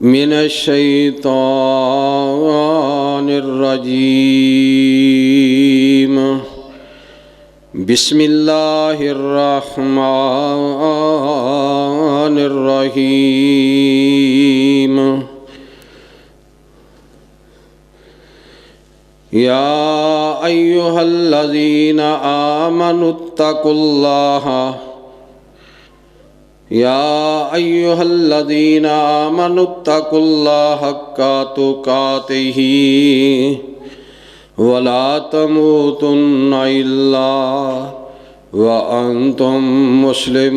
मिनश्शैतानिर्रजीम बिस्मिल्लाहिर्रहमानिर्रहीम। या अय्युहल्लज़ीना आमनुत्तकुल्लाह या अय्युहल्लज़ीना आमनुत्तकुल्लाह हक्का तुकातिही वला तमूतुन्ना इल्ला व अंतुम मुस्लिमून।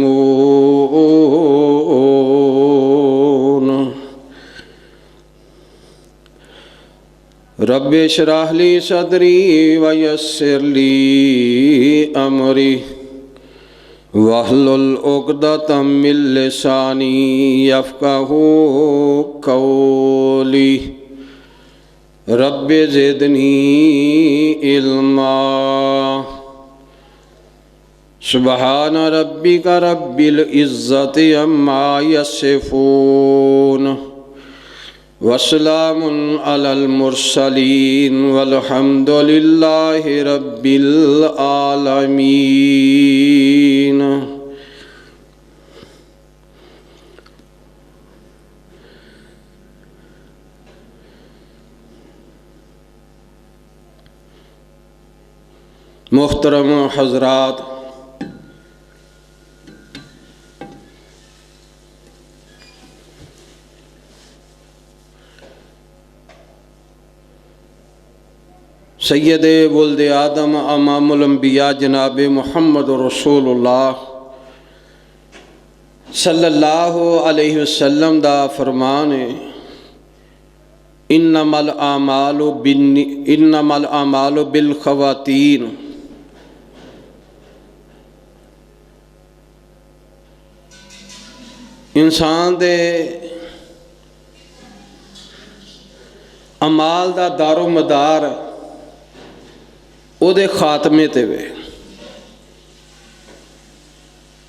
रब्बि इश्रह ली सदरी व यस्सिर ली अमरी वहलुल उक़दतम मिन लिसानी यफ़क़हू क़ौली। रब्बि ज़िदनी इल्मा। सुब्हान रब्बिका रब्बिल इज़्ज़ति अम्मा यसिफ़ून वस्सलामुन अलल मुरसलीन वल्हम्दुलिल्लाहि रब्बिल आलमीन। मुहतरम हज़रात, सैयदे वुल्द आदम अमामुल अंबिया जनाब मुहम्मद रसूलुल्लाह सल्लल्लाहु अलैहि वसल्लम दा फरमान है, इन्नमल आमालु बिल खवातीन। इंसान दे अमाल दा दारो मदार उहदे खात्मे ते वे।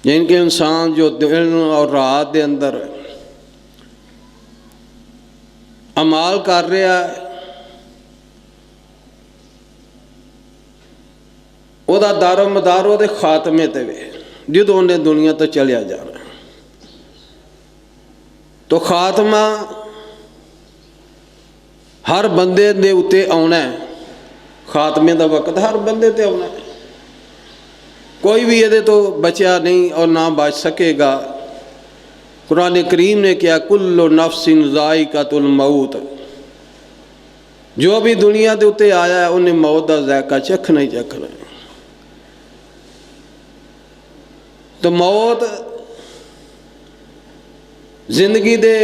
जिनके इंसान जो दिन और रात के अंदर अमाल कर रहा है, उहदा दारो मदार उहदे खात्मे ते वे, जदों उन्हें दुनिया तो चलिया जाना। तो खात्मा हर बंदे दे उत्ते आना है। खात्मे का वक्त हर बंदे ते आना है। कोई भी ये तो बचा नहीं और ना बच सकेगा। कुरान करीम ने क्या, कुल्लु नफ्सिन ज़ाइक़तुल मौत। जो भी दुनिया के उत्ते आया है उन्हें मौत का ज़ायका चखना ही चखना है। तो मौत जिंदगी दे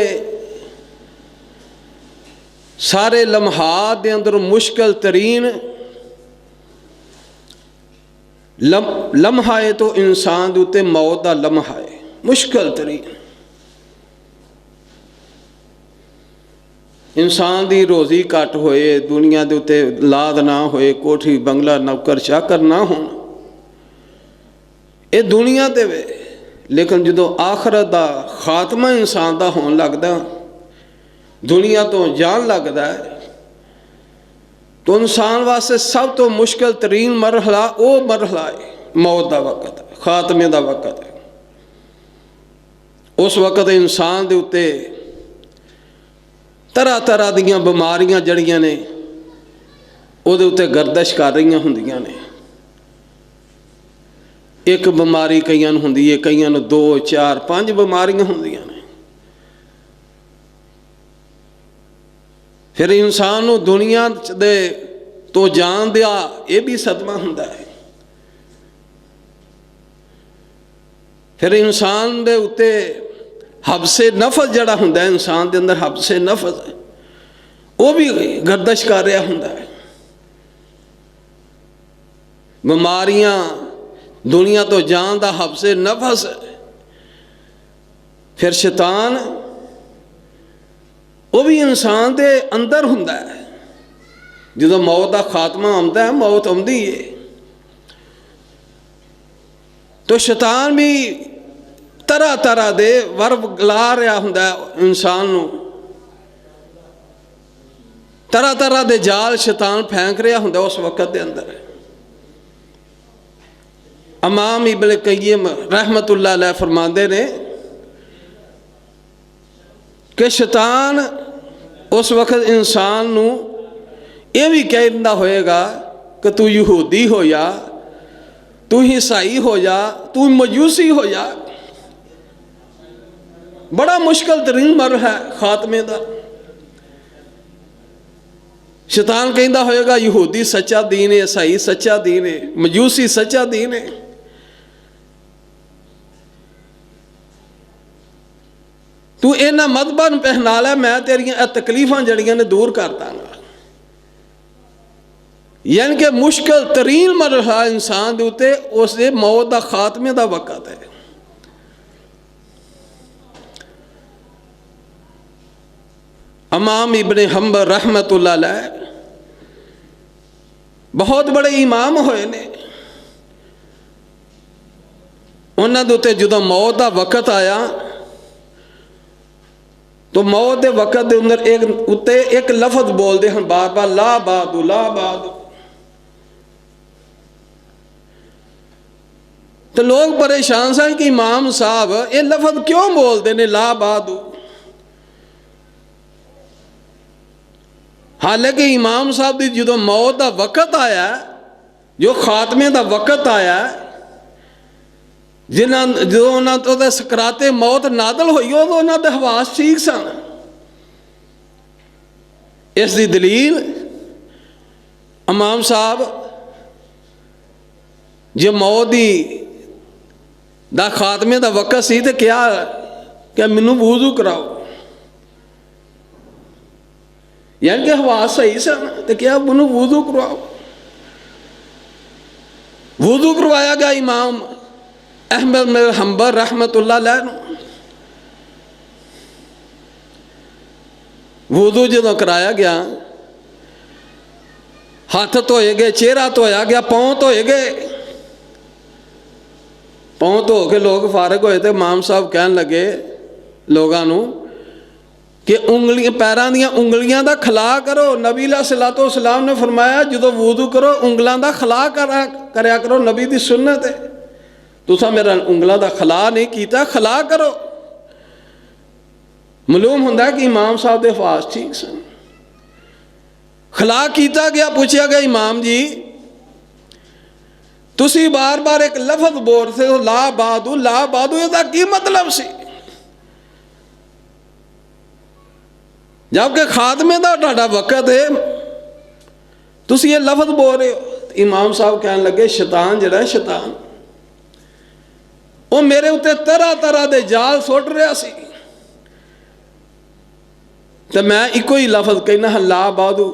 सारे लम्हात दे अंदर मुश्किल तरीन लम्हा है। तो इंसान दे उत्ते मौत का लम्हा है मुश्किल तरीन। इंसान की रोज़ी घट होए, दुनिया के उत्ते लाद ना होए, कोठी बंगला नौकर चाकर ना हो, ये दुनिया ते वे। लेकिन जो आखरत का खात्मा इंसान का होने लगता, दुनिया तो जान लगता है, तो इंसान वास्ते सब तो मुश्किल तरीन मरहला वो मरहला है मौत का वक्त, खात्मे का वक्त है। उस वक्त इंसान के उत्ते तरह तरह दीयां बीमारियां जड़ियां ने उहदे उत्ते गर्दिश कर रही होंदियां ने। एक बीमारी कईयां नूं हुंदी है, कईयां नूं 2 4 5 बीमारियां होंदियां ने। फिर इंसान नूं दुनिया दे तो जान दिया ये भी सदमा हुंदा है। फिर इंसान दे उत्ते हबसे नफस जड़ा हुंदा है, इंसान दे अंदर हबसे नफस है, वो भी गर्दिश कर रहा हुंदा है। बीमारियां दुनिया तो जान दा हबसे नफस है। फिर शैतान वो भी इंसान के अंदर हुंदा है। जो मौत का खात्मा आता है, मौत आती है, तो शैतान भी तरह तरह दे वर्ब ला रहा हुंदा इंसान नूं तरह तरह के जाल शैतान फेंक रहा होंगे उस वक्त के अंदर। इमाम इब्न कय्यम रहमतुल्लाह अलैह फरमाते ने कि शैतान उस वक्त इंसान नू ये भी कहता होएगा कि तू यहूदी हो जा, तू ईसाई हो जा, तू मजूसी हो जा। बड़ा मुश्किल तरीन मर है खात्मे का। शैतान कहता होएगा यहूदी सच्चा दीन है, ईसाई सच्चा दीन है, मजूसी सच्चा दीन है। तू इन्हां मजहबां नूं पहना लै, मैं तेरियां तकलीफां जड़ियां ने दूर कर दांगा। यानी कि मुश्किल तरीन मरहला इंसान के उत्ते उसके मौत का खात्मे का वक़्त है। इमाम इब्न हंबल रहमतुल्लाह अलैह बहुत बड़े इमाम होए ने। उन्हां दे उत्ते जदों मौत का वक़्त आया तो मौत के वक़्त के अंदर एक उत्ते एक लफज बोलते हैं बार बार, ला बादू ला बादू। तो लोग परेशान सन कि इमाम साहब ये लफज क्यों बोलते ने ला बादू। हालांकि इमाम साहब की जो मौत का वक़्त आया, जो खात्मे का वक़्त आया, जिन्हों जो उन्होंने सकराते मौत नादल हुई उदों उन्होंने हवास ठीक सन। इसकी दलील इमाम साहब जो मौत दा खात्मे का वक़्त सी तो क्या मैनू वुज़ू कराओ, यानी कि हवास सही सन, तो क्या मैनू वुज़ू करवाओ। वुज़ू करवाया गया इमाम अहमद बिन हंबल रहमतुल्लाह अलैह नूं। वुज़ू जो कराया गया, हाथ धोए गए, चेहरा धोया गया, पाँव धोए गए। पाँव धो के लोग फारग होए तो इमाम साहब कहन लगे लोगों नूं कि उंगलियां पैरों दी उंगलियां का खला करो। नबी अलैहिस्सलातु वस्सलाम ने फरमाया जो वुज़ू करो उंगलों का खला करया करो, नबी की सुन्नत है। तुसा मेरा उंगलों का खला नहीं किया, खला करो। मालूम होंदा कि इमाम साहब के हवास ठीक सन। खला किया गया, पूछा गया इमाम जी तुसी बार बार एक लफज बोल रहे हो ला बादू ला बादू, इसका की मतलब सी? जबकि खात्मे का तुहाडा वक़्त है, तुसी ये लफज बोल रहे हो। इमाम साहब कहन लगे शैतान जिहड़ा शैतान वो मेरे उत्ते तरह तरह के जाल सुट रहा सी, तो मैं इको ही लफज कहना ला बादू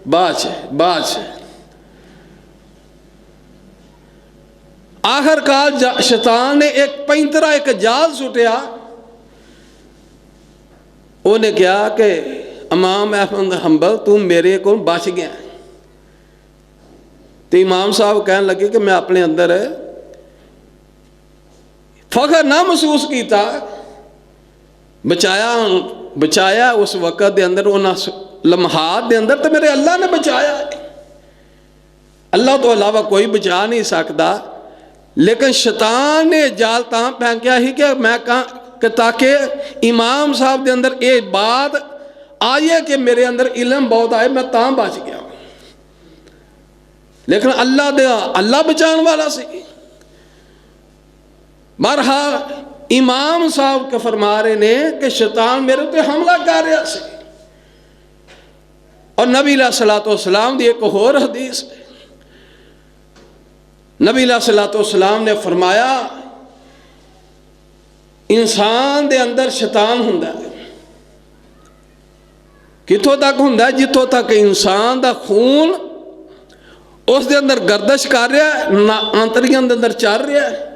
बाच बाच। आखिरकार शैतान ने एक पैंतरा एक जाल सुटिया। उन्हें कहा कि इमाम अहमद हंबल तू मेरे को बच गया। तो इमाम साहब कहन लगे कि मैं अपने अंदर फख्र ना महसूस किया, बचाया उस वक़्त के अंदर उन्होंने लम्हात के अंदर तो मेरे अल्लाह ने बचाया। अल्लाह तो अलावा कोई बचा नहीं सकता। लेकिन शैतान ने जाल तां फेंकिया ही कि मैं कि ताकि इमाम साहब के अंदर ये बात आई है कि मेरे अंदर इल्म बहुत आए, मैं तां बच गया। लेकिन अल्लाह बचाने वाला सी। बहरहाल इमाम साहब के फरमा रहे ने कि शैतान मेरे उत्ते हमला कर रहा सी। और नबी अलैहिस्सलातु वस्सलाम की एक होर हदीस है, नबी अलैहिस्सलातु वस्सलाम ने फरमाया इंसान दे अंदर शैतान हुंदा है। कितों तक हुंदा है? जितों तक इंसान का खून उस दे अंदर गर्दिश कर रहा है, आंतरियां दे अंदर चल रहा है,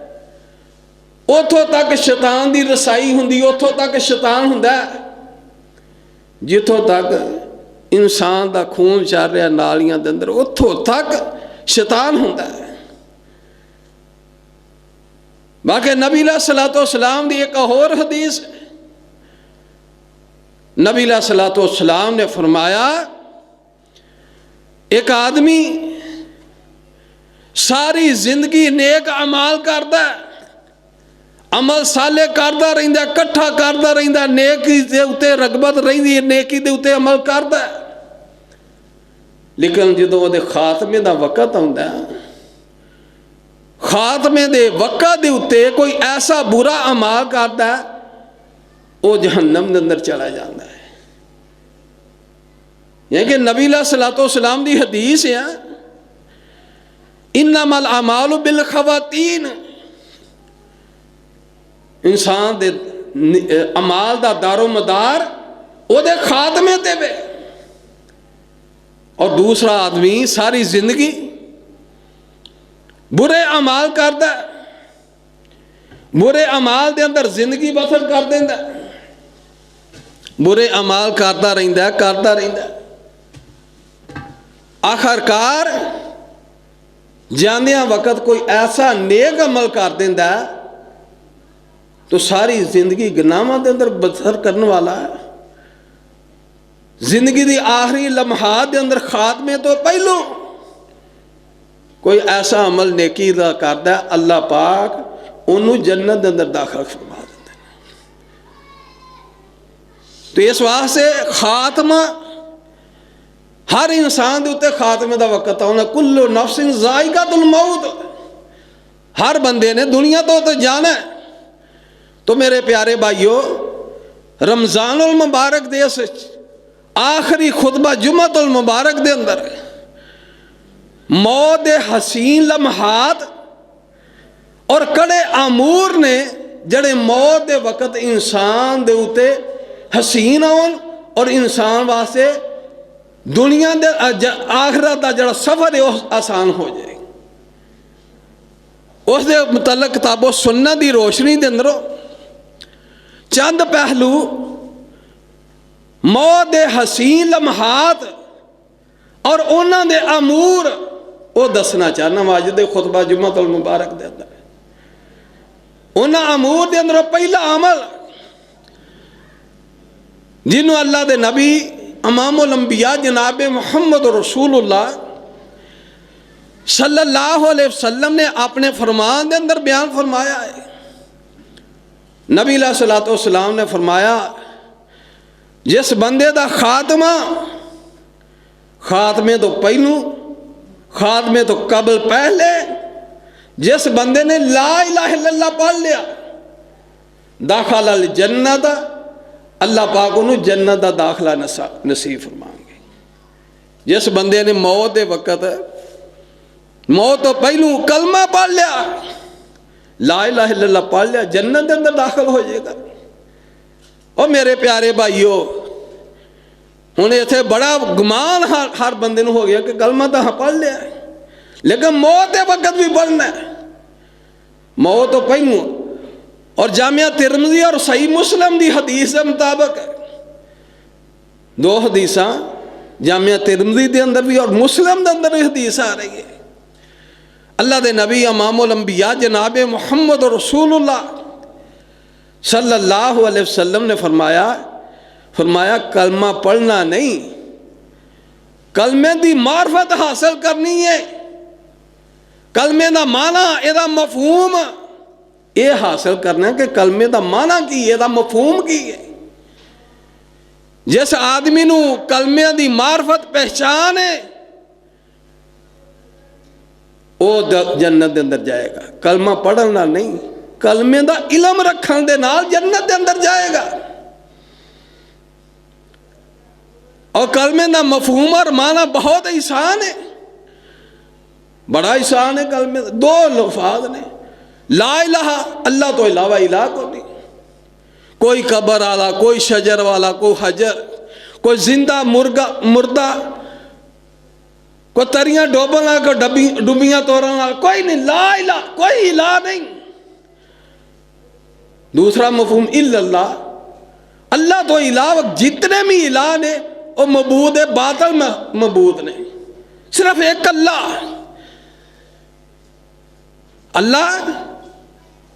उतों तक शैतान की रसाई हुंदी, उतों तक शैतान हुंदा है। जितों तक इंसान का खून चल रहा नालियां दे अंदर, उतों तक शैतान हुंदा है। बाकी नबी अलैहिस्सलातु वस्सलाम की एक और हदीस है, नबी अलैहिस्सलातु वस्सलाम ने फरमाया एक आदमी सारी जिंदगी नेक अमाल करता है, अमल साले करता रहिंदा, इकट्ठा करता रहिंदा, नेकी दे उत्ते रगबत रहिंदी है, नेकी दे उत्ते अमल करता है, लेकिन जो वो खात्मे का वक़्त आउंदा है, खात्मे दे वक़्त दे उत्ते कोई ऐसा बुरा अमाल करता है, वो जहन्नम के अंदर चला जाता है। यानी कि नबी सल्लल्लाहु सलाम की हदीस है, इन्नमल अमालु बिल खवातीन, इंसान दे अमाल दा दारो मदार ओदे खात्मे ते वे। और दूसरा आदमी सारी जिंदगी बुरे अमाल करता, बुरे अमाल दे अंदर जिंदगी बसर कर देंदा, बुरे अमाल करता रहिंदा, आखिरकार जांदियां वक़्त कोई ऐसा नेक अमल कर देंदा तो सारी जिंदगी गुनाहां दे अंदर बसर करने वाला है। जिंदगी की आखिरी लम्हात के अंदर खात्मे तो पहलों कोई ऐसा अमल नेकी का करता है, अल्लाह पाक उन्होंने जन्नत के अंदर दाखिल फरमा देते हैं। तो इस वास्ते खात्मा हर इंसान के उत्ते खात्मे का वक़्त आना, कुल्लु नफ्सिन ज़ाइक़ातुल मौत, हर बंदे ने दुनिया तो जाना है। तो मेरे प्यारे भाइयों, रमज़ानुल मुबारक देश आखिरी खुतबा जुम्मतुल मुबारक दे अंदर मौत दे हसीन लम्हात और कड़े आमूर ने जड़े मौत दे वक़्त इंसान दे उते हसीन आउन और इंसान वास्ते दुनिया दे आखिरत दा जड़ा सफ़र है वह आसान हो जाए। उस दे मुतल्लक किताबों सुन्नत दी रोशनी दे अंदरों चंद पहलू मौत दे हसीन लम्हात और उन्होंने दे अमूर वो दसना चाहना वा अज दे खुतबा जुम्मतुल मुबारक दे अंदर। उन्होंने अमूर दे अंदर पहला अमल जिन्हों अल्लाह दे नबी इमामुल अंबिया जनाब मुहम्मद रसूलुल्लाह सल्लल्लाहु अलैहि वसल्लम ने अपने फरमान दे अंदर बयान फरमाया है। नबी सल्लल्लाहु अलैहि वसल्लम ने फरमाया, जिस बंदे का खात्मा खात्मे तो पहलू खात्मे तो कबल पहले जिस बंदे ने ला इलाहा इल्लल्लाह पढ़ लिया, दाखिल अल जन्नत, अल्लाह पाक उन्हें जन्नत का दाखिला नसीब फरमाएंगे। जिस बंदे ने मौत के वक़्त मौत तो पहलू कलमा पढ़ लिया, ला इलाहा इल्लल्लाह पढ़ लिया, जन्नत के अंदर दाखिल हो जाएगा। और मेरे प्यारे भाइयों, हुण इत्थे बड़ा गुमान हर बंदे नूं हो गया कि कलमा तो हाँ पढ़ लिया, लेकिन मौत के वक़्त भी पढ़ना है, मौत तो पहलू। और जामिया तिरमिज़ी और सही मुस्लिम की हदीस के मुताबिक दो हदीसा जामिया तिरमिज़ी के अंदर भी और मुस्लिम के अंदर भी हदीस आ रही है। अल्लाह के नबी इमामुल अंबिया जनाब मुहम्मद रसूलुल्लाह सल्लल्लाहु अलैहि वसल्लम ने फरमाया कलमा पढ़ना नहीं, कलमे की मार्फत हासिल करनी है। कलमे का माना एदा मफहूम ये हासिल करना कि कलमे का माना की है, एदा मफहूम की है। जिस आदमी नू कलमे की मार्फत पहचान है वो जन्नत के अंदर जाएगा। कलमा पढ़ना नहीं, कलमे का इलम रखने दे नाल जन्नत के अंदर जाएगा। और कलमे का मफहूम और माना बहुत आसान है, बड़ा आसान है। कलमे दो लफ्ज़ ने, ला इलाहा, अल्लाह तो इलावा इलाह को नहीं, कोई कबर वाला, कोई शजर वाला, कोई हजर, कोई जिंदा मुर्दा, कोई तरियां डोबन वाला, कोई डुबियां तोड़न वाला, कोई नहीं। ला इलाहा, कोई इलाह नहीं। दूसरा मफहूम इल्लल्लाह, अल्लाह तो इलावा जितने भी इलाह ने वो मबूद है, बातिल मबूद ने, सिर्फ एक अल्लाह।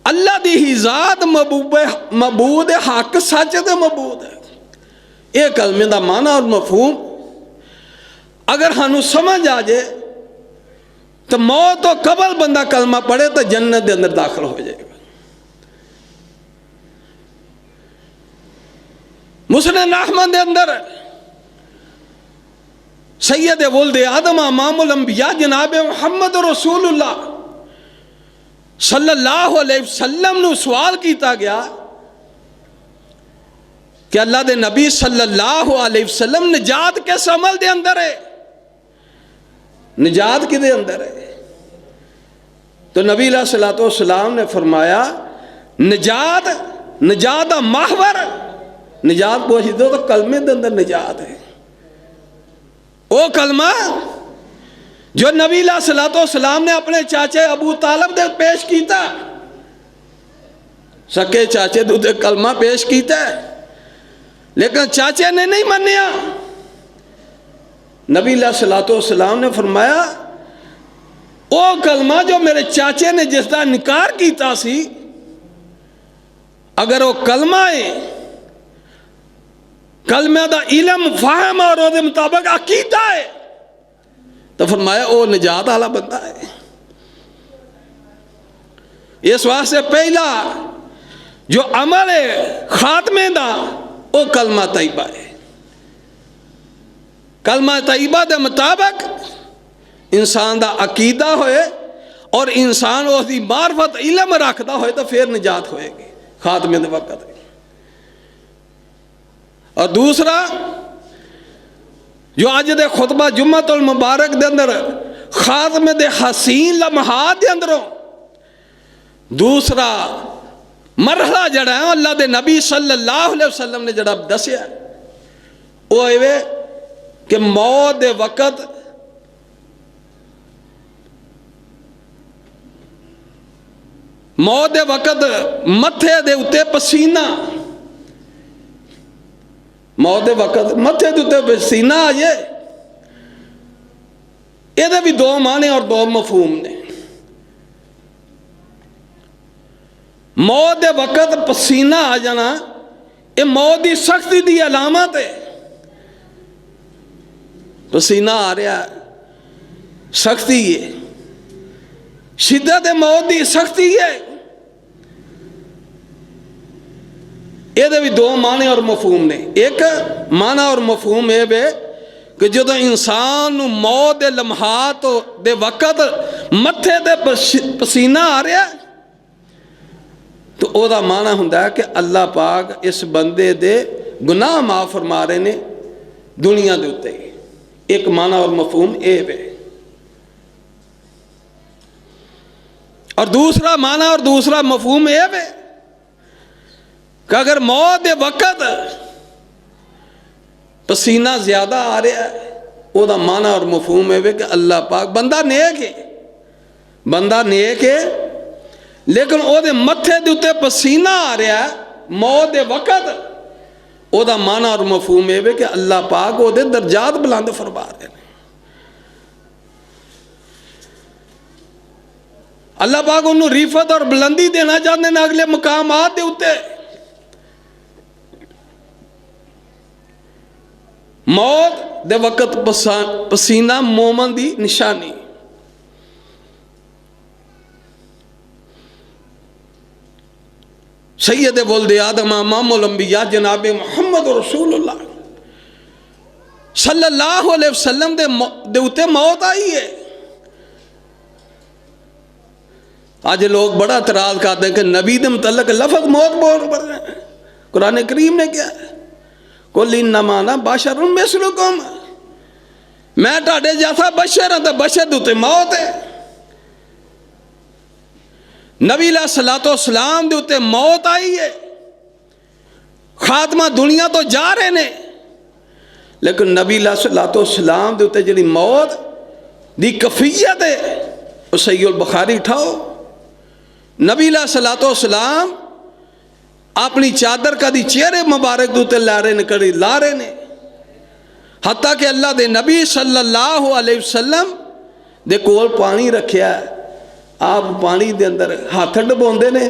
अल्लाह दी ही जात मबूद है, हक सच दे मबूद है। यह कलमे का माना और मफहूम। अगर सानू समझ आ जाए तो मौत तो कबल बंदा कलमा पढ़े तो जन्नत के अंदर दाखिल हो जाएगा। मुस्लिम अहमद के अंदर सैयद वुल्द आदम इमामुल अंबिया जनाब मुहम्मद रसूलुल्लाह सल्लल्लाहु अलैहि वसल्लम नू सवाल किया गया कि अल्लाह दे नबी सल्लल्लाहु अलैहि वसल्लम निजात किस अमल दे अंदर है, निजात किदे अंदर है? तो नबी अलैहिस्सलातु वस्सलाम ने फरमाया निजात, निजात दा महवर, निजात पूछ दो तो कलमे दे अंदर निजात है। वो कलमा जो नबी अलैहिस्सलातु वस्सलाम ने अपने चाचे अबू तालिब दे पेश किया, सके चाचे दे कलमा पेश किया, लेकिन चाचे ने नहीं मनिया। नबी अलैहिस्सलातु वस्सलाम ने फरमाया वो कलमा जो मेरे चाचे ने जिसका इनकार किया सी, अगर वो कलमा है, कलमे का इलम फाहम और उसके मुताबिक अकीदा है, तो फरमाया वो निजात वाला बंदा है। इस वास्ते पहला जो अमल है खात्मे का वो कलमा तैयबा है। कलमा तैयबा के मुताबिक इंसान का अकीदा होए और इंसान उसकी मार्फत इलम रखता होए तो फिर निजात होएगी खात्मे के वक्त। और दूसरा जो अज दे खुतबा जुम्मतुल मुबारक दे अंदर खात्मे दे हसीन लम्हात दे अंदरों दूसरा मरहला जड़ा है अल्लाह दे नबी सल्लल्लाहु अलैहि वसल्लम ने जड़ा दसिया वो इवे कि मौत दे वक्त मथे दे उत्ते पसीना, मौत के वक्त मथे के उत्ते पसीना आ जाए, ये भी दो माने और दो मफहूम ने। मौत के वक्त पसीना आ जाना ये मौत की सख्ती की अलामत है। पसीना आ रहा सख्ती है, शिद्दत मौत की सख्ती है। ये भी दो माने और मफहूम ने। एक माना और मफहूम ये वे कि जो इंसान मौत के लम्हात दे वक्त मथे ते पसीना आ रहा तो वह माना हुंदा कि अल्लाह पाक इस बंदे दे गुनाह माफ फरमा रहे ने दुनिया के उत्ते। एक माना और मफहूम ये वे। और दूसरा माना और दूसरा मफहूम ये वे कि अगर मौत के वक्त पसीना ज्यादा आ रहा है वह माना और मफहूम है कि अल्लाह पाक बंदा नेक है, बंदा नेक है, लेकिन वो मथे के उत्ते पसीना आ रहा है मौत के वक्त, वह माना और मफहूम है कि अल्लाह पाक वो दर्जात बुलंद फरमा रहे हैं। अल्लाह पाक उन्होंने रिफत और बुलंदी देना चाहते हैं अगले मकामात के उत्ते। मौत दे वक्त पसीना मोमन की निशानी। सैयद वुल्द आदम इमामुल अंबिया जनाब मुहम्मद रसूलुल्लाह सल्लल्लाहु अलैहि वसल्लम दे उत्ते मौत आई है। आज लोग बड़ा इतराज करते हैं कि नबी के मुतल्लक लफज मौत बोल रहे हैं। कुरान करीम ने क्या है, कुल इन्नमा अना बशरुम मिसलुकुम, मैं तुहाडे जैसा बशर हाँ तो बशर दे उत्ते मौत है। नबी अलैहिस्सलातु वस्सलाम दे उत्ते मौत आई है, खात्मा दुनिया तो जा रहे ने, लेकिन नबी अलैहिस्सलातु वस्सलाम दे उत्ते जिहड़ी मौत दी कफियत है वो सहीहुल बुखारी उठाओ। नबी अलैहिस्सलातु वस्सलाम अपनी चादर कदी चेहरे मुबारक के उत्ते ला रहे ने, कड़ी ला रहे ने, हत्ता कि अल्लाह दे नबी सल्लल्लाहु अलैहि वसल्लम दे कोल पानी रखिया, आप पानी दे अंदर हाथ डबाउंदे ने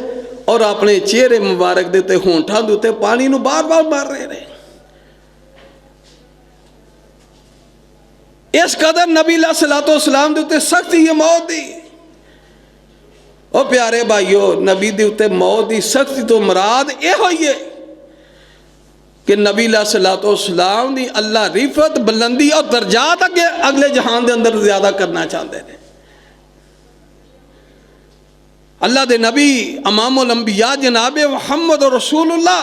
और अपने चेहरे मुबारक दे उत्ते होंठां दे उत्ते पानी नूं बार बार मार रहे ने। इस कदर नबी सलातो सलाम के उत्ते सख्ती है मौत की। ओ प्यारे भाईओ, नबी के उत्ते मौत की सख्ती तो मुराद यह होई है कि नबी सलातो सलाम की अल्लाह रिफत बुलंदी और दर्जात अगे अगले जहान के अंदर ज्यादा करना चाहते हैं। अल्लाह के नबी इमामुल अंबिया जनाब मुहम्मद रसूलुल्लाह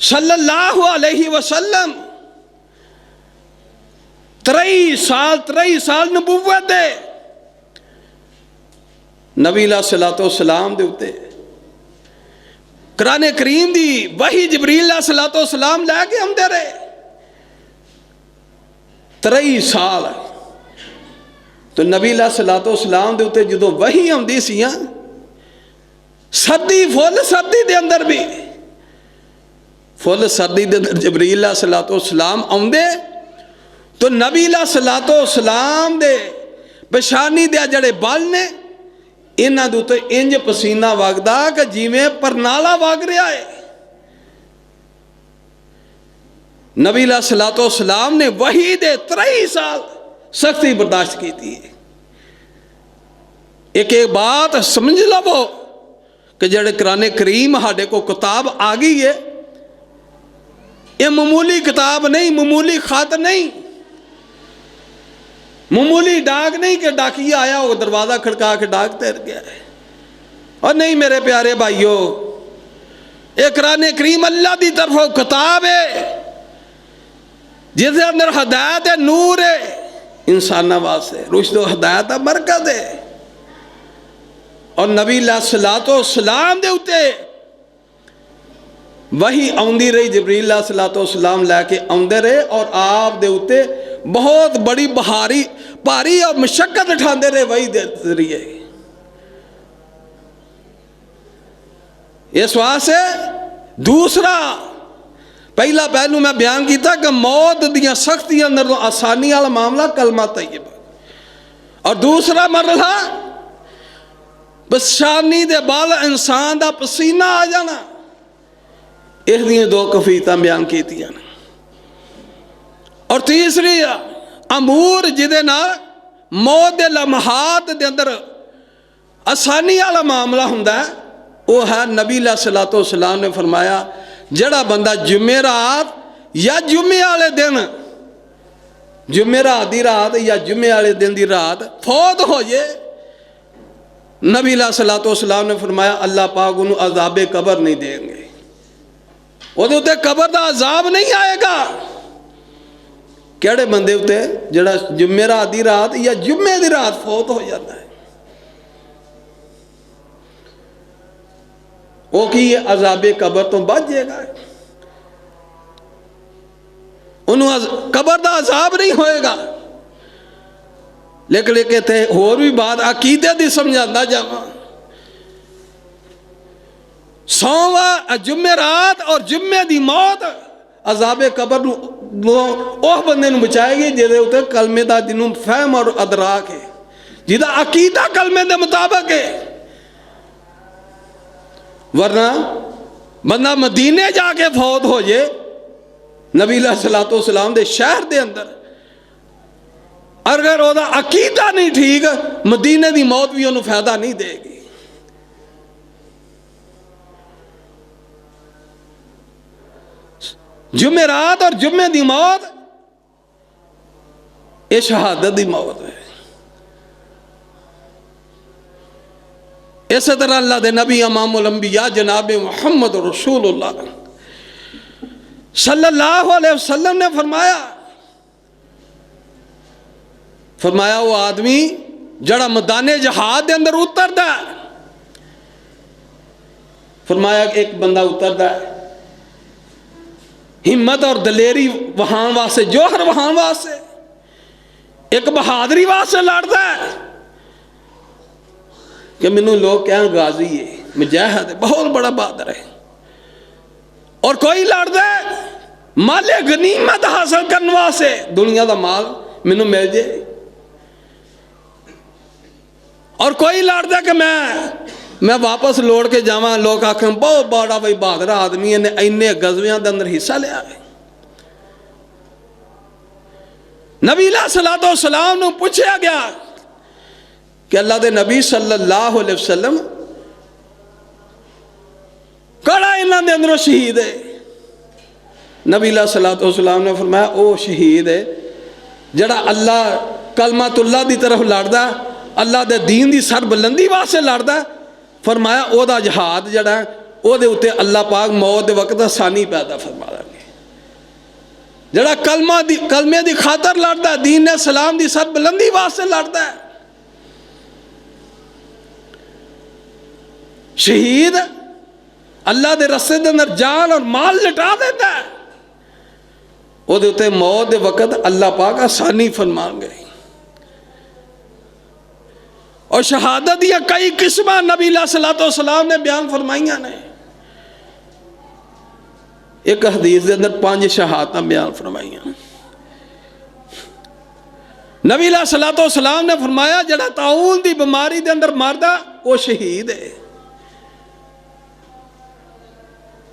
सल्लल्लाहु अलैहि वसल्लम 23 साल नबूवत दे नबी सलातो सलाम दे उत्ते कुरान करीम दी वही जिबरील सलातो सलाम लैके आंदे रहे। 23 साल तो नबी सलातो सलाम दे उत्ते जो वही आंदी सी, सर्दी फुल सर्दी दे अंदर भी फुल सर्दी दे अंदर जिबरील सलातो सलाम आंदे तो नबी सलातो सलाम दे पेशानी दे जड़े बल ने इन्हां दे उत्ते इंज पसीना वगदा कि जिवें परनाला वग रहा है। नबी सलातो सलाम ने वही दे 23 साल सख्ती बर्दाश्त की थी। एक बात समझ लवो कि जड़े कुरान करीम साडे को किताब आ गई है, ये मामूली किताब नहीं, मामूली खत नहीं, मामूली डाक नहीं कि डाकिया आया वो दरवाज़ा खड़का के डाक तैर गया है। और नहीं मेरे प्यारे भाइयों, एक कुरान करीम अल्लाह की तरफों किताब है जिसके अंदर हदायत है, नूर है इंसाना वास्ते, रुश्द हदायत का मरकज है। और नबी सलातो सलाम दे उत्ते वही आउंदी रही, जिबरील सलातो सलाम लैके आउंदे रहे और आप दे उत्ते बहुत बड़ी भारी और मशक्कत उठाते रहे वही दे जरिए। इस वास्ते दूसरा पहला पहलू मैं बयान किया कि मौत दियां सख्ती अंदर आसानी वाला मामला कलमा तैयबा, और दूसरा मरला परेशानी दे बाल इंसान का पसीना आ जाना। इस दियां दो कफीयत बयान की। और तीसरी अमूर जिदे नाल मौत के लम्हात दे अंदर आसानी वाला मामला हुंदा है, वो है नबी सलातो सलाम ने फरमाया जड़ा बंदा जुमेरात या जुमे वाले दिन, जुमेरात की रात या जुमे वाले दिन की रात फौत हो जाए, नबी सलातो सलाम ने फरमाया अल्लाह पाक उन्हें अजाबे कबर नहीं देंगे, ਉਹਦੇ ਉੱਤੇ कबर का अजाब नहीं आएगा। ਕਿਹੜੇ ਬੰਦੇ ਉੱਤੇ ਜਿਹੜਾ ਜੁਮੇਰਾਤ ਦੀ ਰਾਤ ਜਾਂ ਜੁਮੇ ਦੀ ਰਾਤ ਫੌਤ ਹੋ ਜਾਂਦਾ ਹੈ, ਉਹ ਕੀ ਅਜ਼ਾਬੇ ਕਬਰ ਤੋਂ ਬਚ ਜਾਏਗਾ, ਉਹਨੂੰ कबर का अजाब नहीं होएगा। लेकिन इत्थे होर भी बात अकीदे की समझाता जावां, सोमवार जुमेरात और जुम्मे की मौत अजाबे कबर उस बंदे नूं बचाएगी जिहदे उत्ते कलमे का जिन्हों फहम और अदराक है, जिहदा अकीदा कलमे के मुताबिक है। वरना बंदा मदीने जाके फौत हो जाए नबी सलातो सलाम के शहर के अंदर, अगर वह अकीदा नहीं ठीक, मदीने की मौत भी उन्होंने फायदा नहीं देगी। जुमेरात और जुम्मे की मौत यह शहादत की मौत है। इस तरह अल्लाह के नबी इमामुल अंबिया जनाब मुहम्मद रसूलुल्लाह सल्लल्लाहु अलैहि वसल्लम ने फरमाया वो आदमी जड़ा मैदाने जहाद के अंदर उतरता है, फरमाया एक बंदा उतरता है हिम्मत और दलेरी वहां वास्ते, जोहर वहां वास्ते, एक बहादुरी वास्ते लड़ता है कि मैनू लोग कह गाजी है, मुजाहिद है, बहुत बड़ा बहादुर है। और कोई लड़ता है माले गनीमत हासिल करने वास्ते, दुनिया का माल मैनू मिल जाए। और कोई लड़ता कि मैं वापस लौट के जावा, लोग आखें बहुत बड़ा भाई बहादुर आदमी ने इन्ने गजवियां के अंदर हिस्सा लिया है। नबी अलैहिस्सलातो वस्सलाम नूं पुछया गया कि अल्लाह दे नबी सल्लल्लाहु अलैहि वसल्लम कड़ा इन्हां दे अंदरों शहीद है। नबी अलैहिस्सलातो वस्सलाम ने फरमाया ओ शहीद है जड़ा अल्लाह कलमातुल्लाह दी तरफ लड़दा, अल्लाह दे दीन दी सर बुलंदी वास्ते लड़दा। फरमाया ओदा जहाद जड़ा ओदे उत्ते अल्लाह पाक मौत दे वक्त आसानी पैदा फरमा देंगे। जड़ा कलमे दी खातर लड़दा, दीन इस्लाम दी सर बुलंदी वास्ते लड़दा है, शहीद अल्लाह दे रस्ते दे अंदर जान और माल लटा देता है, ओदे उत्ते मौत दे वक्त अल्लाह पाक आसानी फरमाएंगे। और शहादत दियाँ कई किस्म नबी अलैहिस्सलातो वस्सलाम ने बयान फरमाइया ने। एक हदीस के अंदर 5 शहादत बयान फरमाइया। नबी अलैहिस्सलातो वस्सलाम ने फरमाया जड़ा ताऊन की बीमारी के अंदर मरदा वो शहीद है,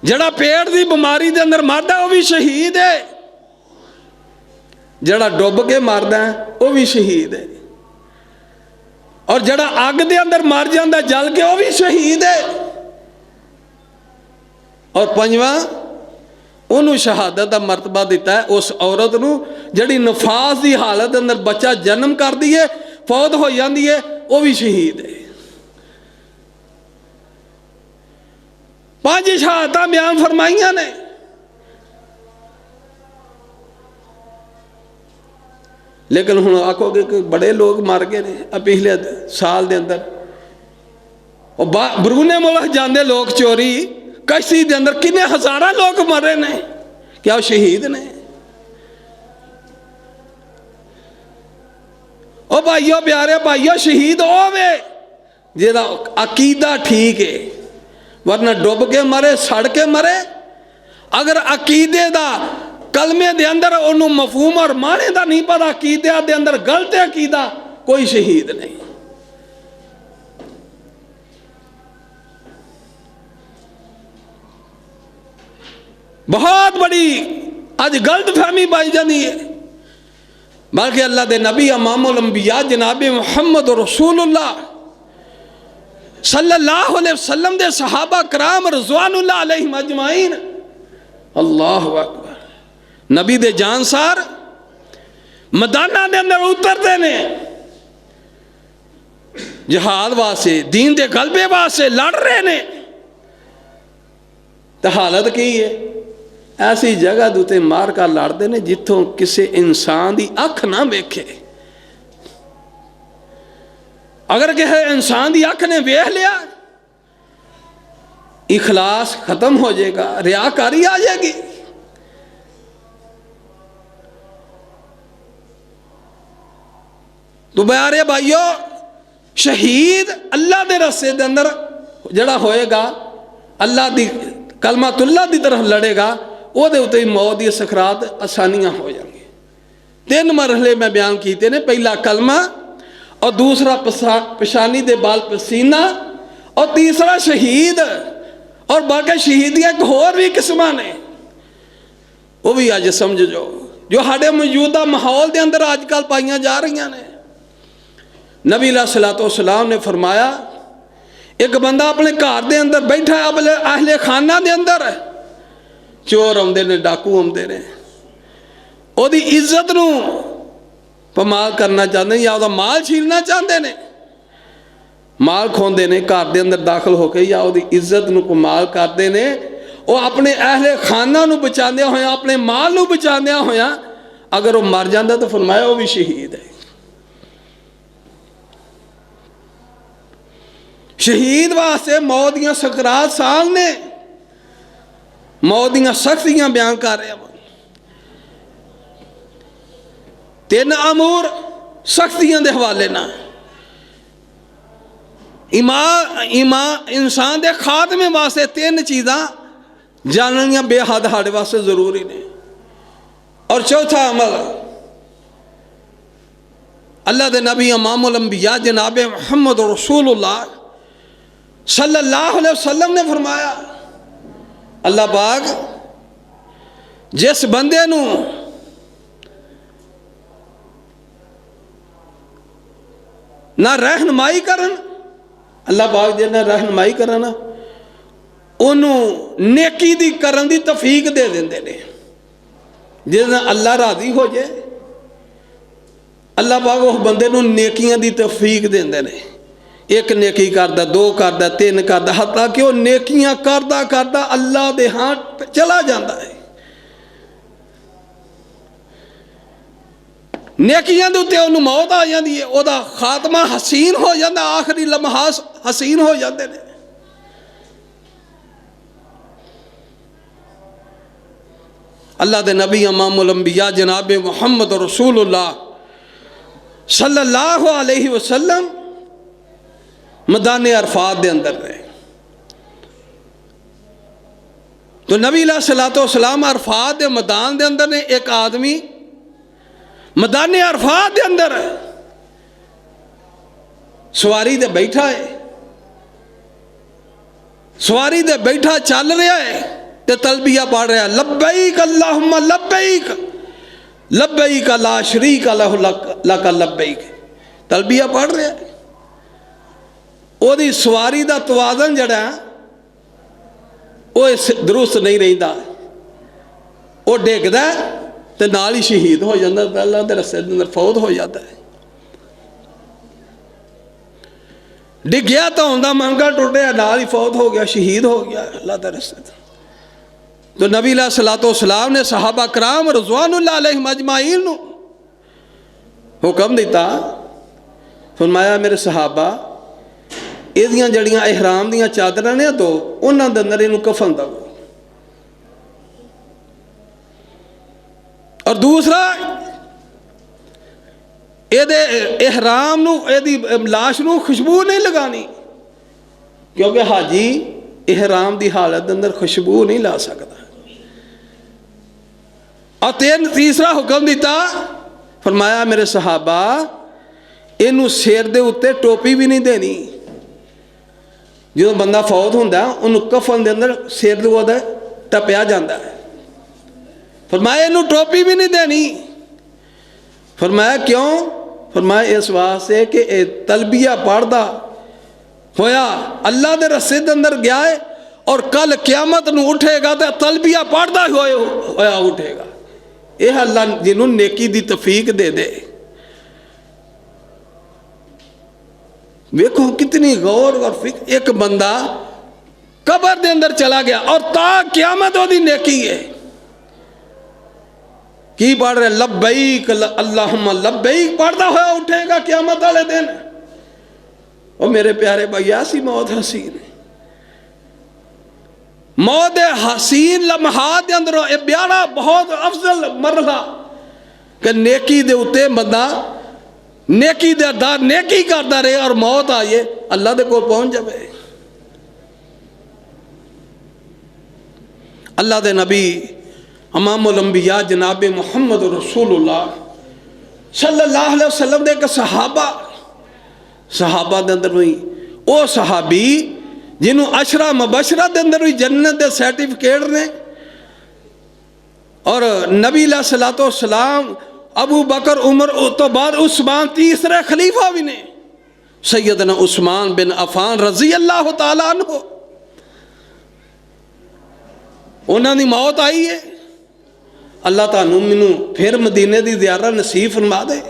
जड़ा पेट की बीमारी के अंदर मरदा वो भी शहीद है, जड़ा डुब के मरदा वो भी शहीद है, और जड़ा अग के अंदर मर जाता जल के वो भी शहीद है। और 5वां उन्होंने शहादत का मरतबा दिता है उस औरत को जड़ी नफास की हालत अंदर बच्चा जन्म कर दी है, फौत हो जाती है, वो भी शहीद है। 5 शहादत बयान फरमाइया ने। लेकिन हुण आखोगे कि बड़े लोग मर गए ने पिछले साल के अंदर, और बरूने मुल्क जाते लोग चोरी कश्ती के अंदर किन्ने हज़ारां लोग मरे ने, क्या शहीद ने? ओ भाइयों प्यारे भाइयों, शहीद होवे जिहदा अकीदा ठीक है, वरना डुब के मरे सड़ के मरे। अगर अकीदे दा कलमे दे अंदर उन्होंने मफहूम और माने का नहीं पता, अकीदे दे अंदर गलत अकीदा, कोई शहीद नहीं। बहुत बड़ी अज गलत फहमी पाई जाती है। बल्कि अल्लाह के नबी इमामुल अंबिया जनाब मुहम्मद रसूलुल्लाह सल्लल्लाहु अलैहि वसल्लम दे सहाबा कराम रिज़वानुल्लाह अलैहिम अजमाइन, अल्लाहु अकबर, नबी दे जानसार मैदाना दे अंदर उतरते ने जिहाद वास्ते, दीन दे गलबे वास्ते लड़ रहे ने। तो हालत की है? ऐसी जगह दूते मार कर लड़ते ने जिथों किसी इंसान की अख ना वेखे। अगर किसी इंसान की अख ने वेख लिया, इखलास खत्म हो जाएगा, रियाकारी आ जाएगी। तो प्यारे भाइयों, शहीद अल्लाह के रस्ते के अंदर जड़ा होएगा, अल्लाह की कलमातुल्लाह की तरफ लड़ेगा, ਉਹਦੇ ਉੱਤੇ मौत की सकरात आसानियां हो जाएंगी। 3 मरहले मैं बयान किए ने, पहला कलमा, और दूसरा पेशानी दे बाल पसीना, और तीसरा शहीद। और बाकी शहीदियां एक होर भी किस्मां ने, वो भी अज समझ जाओ जो साढ़े मौजूदा माहौल के अंदर अजकल पाइया जा रही ने। नबी अलैहिस्सलातो वस्सलाम ने फरमाया एक बंदा अपने घर के अंदर बैठा, अपने अहले खाना के अंदर चोर आते ने, डाकू आते ने, ओदी इज्जत नूं पमाल करना चाहते या वह माल छीनना चाहते ने, माल खोंदे ने घर के अंदर दाखिल होकर, या वही इज्जत नूं पमाल करते ने। वो अपने अहले खाना नूं बचाते हुए, अपने माल नूं बचाते हुए अगर वो मर जाता तो फरमाया वो भी शहीद है। शहीद वास्ते मौत दियां सकरात साल ने, मौत दियां सख्तियां बयान कर रहे हैं। 3 अमूर सख्तियां के हवाले ना, इंसान के खात्मे वास्ते 3 चीज़ां जाननियां बेहद साढ़े वास्ते जरूरी ने। और चौथा अमल अल्लाह के नबी इमामुल अंबिया जनाब मुहम्मद रसूलुल्लाह सल्लल्लाहु अलैहि वसल्लम ने फरमाया, अल्लाह पाक जिस बंदे नूं ना रहनुमाई करन। अल्लाह पाक जिन्हें रहनुमाई करना उन्होंने नेकी दी करन दी तौफीक दे देंदे ने। जिस दिन अल्लाह राजी हो जाए अल्लाह पाक उस बंदे नूं नेकियां दी तौफीक देंदे ने। एक नेकी करदा, दो करदा, तीन करदा, हत्ता कि वह नेकियां करदा करदा अल्लाह दे हां चला जाता है। नेकियां दे उत्ते उन्होंने मौत आ जाती है, वह खात्मा हसीन हो जाता, आखिरी लम्हा हसीन हो जाते हैं। अल्लाह दे नबी इमामुल अंबिया जनाब मुहम्मद रसूलुल्लाह सल्लल्लाहु अलैहि वसल्लम मैदान अरफात दे अंदर रहे। तो नबी सल्लल्लाहु सलाम अरफात दे मैदान दे अंदर ने। एक आदमी मैदान अरफात दे अंदर सवारी दे बैठा है, सवारी दे बैठा चल रहा है ते तलबिया पढ़ रहा है, लब्बैक अल्लाहुम्मा लब्बैक लब्बैक ला शरीक लहु लक लब्बैक। तलबिया पढ़ रहा है। ओदी सवारी दा तवाज़न जड़ा वो दुरुस्त नहीं रहिंदा, वो डिगदा ते नाल ही शहीद हो जाता, अल्लाह दे रस्ते दे अंदर फौत हो जाता है। डिगया तो उनका मंगा टुटिया, नाल ही फौत हो गया, शहीद हो गया अल्लाह दे रस्ते। तो नबी सल्लल्लाहु सलाम ने सहाबा कराम रज़वानुल्लाह अलैहिम अजमाइन नूं हुक्म दिता, फरमाया मेरे सहाबा इहदियां जड़ियां इहराम दियां चादरां ने तो उन्हां दे अंदर इहनूं कफन दवो। और दूसरा इहदे इहराम नूं, इहदी लाश नूं खुशबू नहीं लगानी, क्योंकि हाजी इहराम की हालत के अंदर खुशबू नहीं ला सकता। और तीसरा हुक्म दिता, फरमाया मेरे सहाबा इनू सिर दे उत्ते टोपी भी नहीं देनी। जो बंदा फौत होंदा उन्होंने कफन के अंदर सिर दे टपया जाता है, फरमाया इनू टोपी भी नहीं देनी। फरमाया क्यों? फरमाया इस वास्ते कि तलबिया पढ़दा होया अल्लाह के रस्ते के अंदर गया है और कल क्यामत नूं उठेगा तो तलबिया पढ़दा होया उठेगा। यह अल्लाह जिन्हों नेकी दी तौफीक दे दे। वेखो कितनी गौर और फिक्र। एक बंदा कबर के अंदर चला गया और ता क्यामत ओदी नेकी है। की पढ़ रहे? लब्बैक अल्लाहुम्मा लब्बैक पढ़दा होया उठेगा क्यामत वाले दिन। और मेरे प्यारे भैया सी मौत हसीन है। मौत हसीन लम्हात के अंदर यह ब्याड़ा बहुत अफजल मरला कि नेकी दे उत्ते बंदा नेकी दे दर नेकी करता रहे और मौत आइए अल्लाह दे कोल पहुंच जाए। अल्लाह दे नबी इमामुल अंबिया जनाब मुहम्मद रसूलुल्लाह सल्लल्लाहु अलैहि वसल्लम दे एक सहाबा दे अंदर हुई वो सहाबी जिन्हों अशरा मुबशरा दे अंदर हुई जन्नत दे सर्टिफिकेट ने। और नबी सल्लल्लाहु अलैहि वसल्लम अबू बकर उमर तो बाद उस्मान तीसरे खलीफा भी ने, सैयदना उस्मान बिन अफान रजी अल्लाह तआला अन्हु। उन्होंने दी मौत आई है। अल्लाह तानू मैनू फिर मदीने की ज़ियारत नसीब फरमा दे।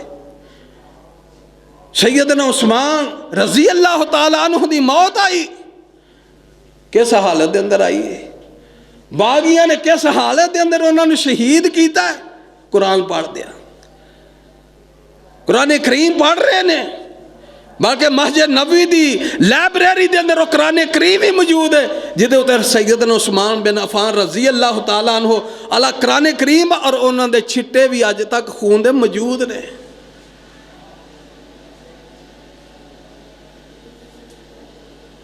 सैयदना उस्मान रजी अल्लाह तआला अन्हु दी मौत आई, किस हालत के अंदर आई है? बागिया ने किस हालत के अंदर उन्होंने शहीद किया? कुरान पढ़ दिया, कुरान करीम पढ़ रहे ने, बल्कि मस्जिद नबी की लाइब्रेरी के अंदर कुरान करीम ही मौजूद है जिहदे उत्ते सैयदना उस्मान बिन अफान रजी अल्लाह तआला अन्हु अला कुरान करीम और उन्होंने छिट्टे भी अज तक खून दे मौजूद ने।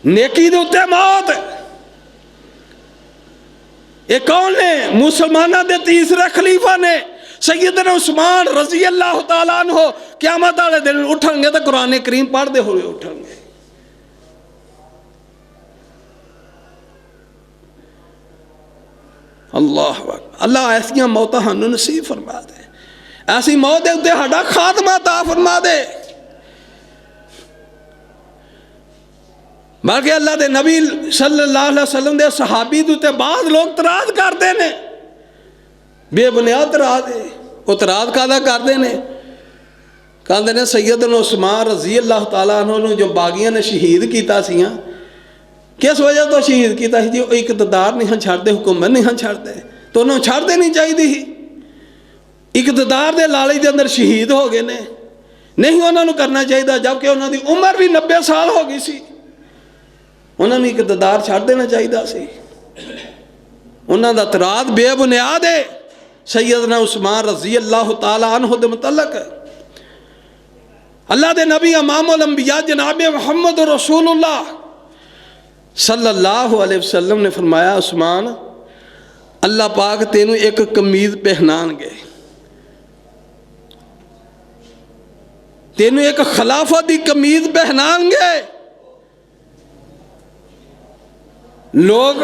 नेकी दे उत्ते मौत। ये कौन ने? मुसलमानों के तीसरे खलीफा ने सैयदना उस्मान रजी अल्लाह तआला अन्हु। क़यामत वाले दिन उठेंगे तो कुरान करीम पढ़ते हुए उठेंगे। अल्लाह अल्लाह ऐसियां मौत सानू नसीब फरमा दे। ऐसी मौत के उत्ते साडा खात्मा ता फरमा दे। बल्कि अल्लाह के नबी सल्लल्लाहु अलैहि वसल्लम के सहाबी के बाद लोग तराज करते हैं, बेबुनियाद तराज है। वो तराज कादा करते हैं, कहते हैं सैयदना उस्मान रज़ी अल्लाह तआला अन्हु जो बागियां ने शहीद किया सी, किस वजह तो शहीद किया जी? वो इकतदार नहीं छड्डदे, हुकूमत नहीं छड्डदे, तो उन्होंने छड़ देनी चाहिए ही। इकतदार के लालच के अंदर शहीद हो गए ने, नहीं उन्होंने करना चाहिए, जबकि उन्होंने उम्र भी 90 साल हो गई सी। उन्होंने इकतदार छड़ देना चाहिए सी। उन्हों का तराद बेबुनियाद है सैयदना उस्मान रज़ी अल्लाह तआला अन्हु दे मुतल्लक। अल्लाह के नबी इमामुल अंबिया जनाब मुहम्मद रसूलुल्लाह सल्लल्लाहु अलैहि वसल्लम ने फरमाया, उस्मान अल्लाह पाक तेनू एक कमीज पहनाएंगे, तेनू एक खिलाफत की कमीज पहनाएंगे। लोग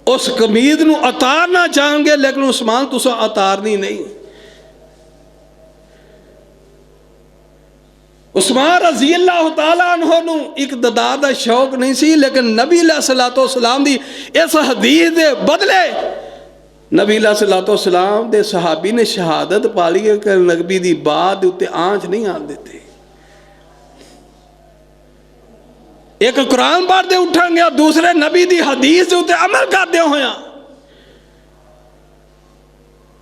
उस कमीज नू उतारना चाहेंगे, लेकिन उस्मान तुसा उतारनी नहीं। उस्मान रज़ी अल्लाह तआला अन्हु नू इक़्तिदार दा शौक नहीं सी, लेकिन नबी अलैहिस्सलातु वस्सलाम दी इस हदीस दे बदले नबी अलैहिस्सलातु वस्सलाम दे सहाबी ने शहादत पाली है कि नबी दी बात उत्ते आंच नहीं आन देते। एक कुरान पढ़ते उठांगे, दूसरे नबी दी हदीस के उत्ते अमल करते होया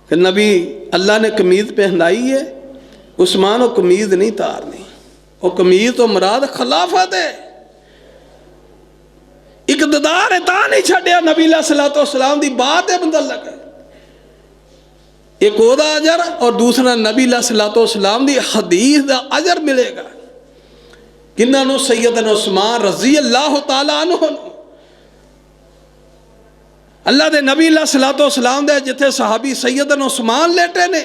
कि नबी अल्लाह ने कमीज पहनाई है, उस्मान वो कमीज नहीं तारनी। वो कमीज तो मुराद खिलाफत है, इक़्तिदार है, ता नहीं छड्डिया नबी अलैहिस्सलातु वस्सलाम दी बात है मुतल्लक। एक ओदा अजर और दूसरा नबी अलैहिस्सलातु वस्सलाम दी हदीस दा अजर मिलेगा। किन्हों सैयदना उस्मान रज़ी अल्लाह तआला अन्हु, अल्लाह के नबी अलैहिस्सलातु वस्सलाम दे जिथे सहाबी सैयदना उस्मान लेटे ने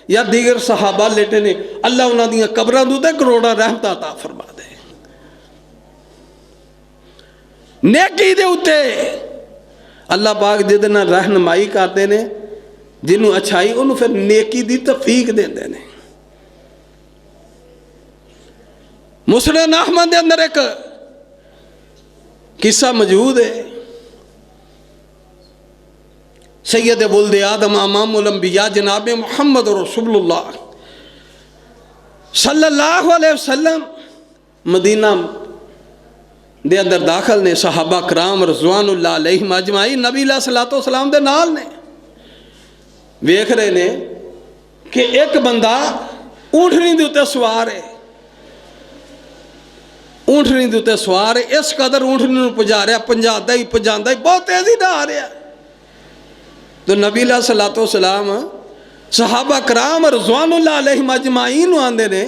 या दीगर सहाबा लेटे ने, अल्लाह उन्होंने कब्रां दे उत्ते करोड़ां रहमत अता फरमा दे। नेकी दे उत्ते अल्लाह पाक जिहदे नाल रहनुमाई करते हैं, जिन्होंने अच्छाई उन्होंने फिर नेकी दी तौफीक देंदे ने। मुस्नद अहमद के अंदर एक किस्सा मौजूद है। सैयद बुल्द आदम इमामुल अंबिया जनाब मुहम्मद रसूलुल्लाह सल्लल्लाहु अलैहि वसल्लम मदीना दे अंदर दाखिल ने। सहाबा कराम रज़वानुल्लाह अलैहिम अजमाइन नबी अलैहिस्सलातु वस्सलाम दे नाल ने। वेख रहे ने कि एक बंदा ऊँटनी के उत्ते सवार है, ऊँटनी के उत्ते सवार है, इस कदर ऊँटनी नूं भजा रहा, भजांदा ही बहुत तेजी नाल आ रहा। तो नबी अलैहिस्सलातु वस्सलाम सहाबा कराम रज़वानुल्लाह अलैहिम अजमाइन आंदे ने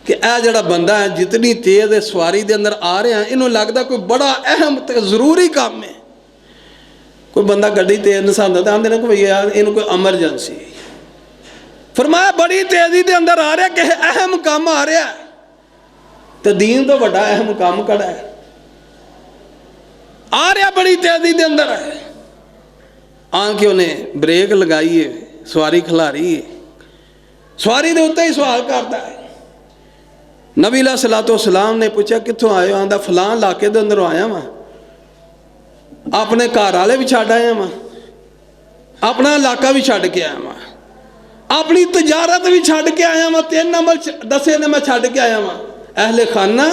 कि यह जड़ा बंदा है जितनी तेज सवारी के अंदर आ रहा है, इन्हों लगता कोई बड़ा अहम तो जरूरी काम है। कोई बंदा गड्डी तेज नसांदा तो आंदे ने कि भैया यार इन्हों कोई एमरजेंसी। फरमाया बड़ी तेजी के अंदर आ रहा, कि अहम काम आ रहा, तो दीन तो बड़ा अहम काम कड़ा है, आ रहा बड़ी तेजी के अंदर है। आन के उन्हें ब्रेक लगाई है, सवारी खिलारी है, सवारी के उत्ते ही सवाल करता है। नबी अलैहिस्सलातु वस्सलाम ने पूछा कित्थों आए हो? आंदा फलां इलाके के अंदर आया वां, अपने घर वाले भी छड्ड आया वां, अपना इलाका भी छड्ड के आया वां, अपनी तजारत भी छड्ड के आया वां। 3 अमल दसे ने मैं छड्ड के आया वां, अहले खाना,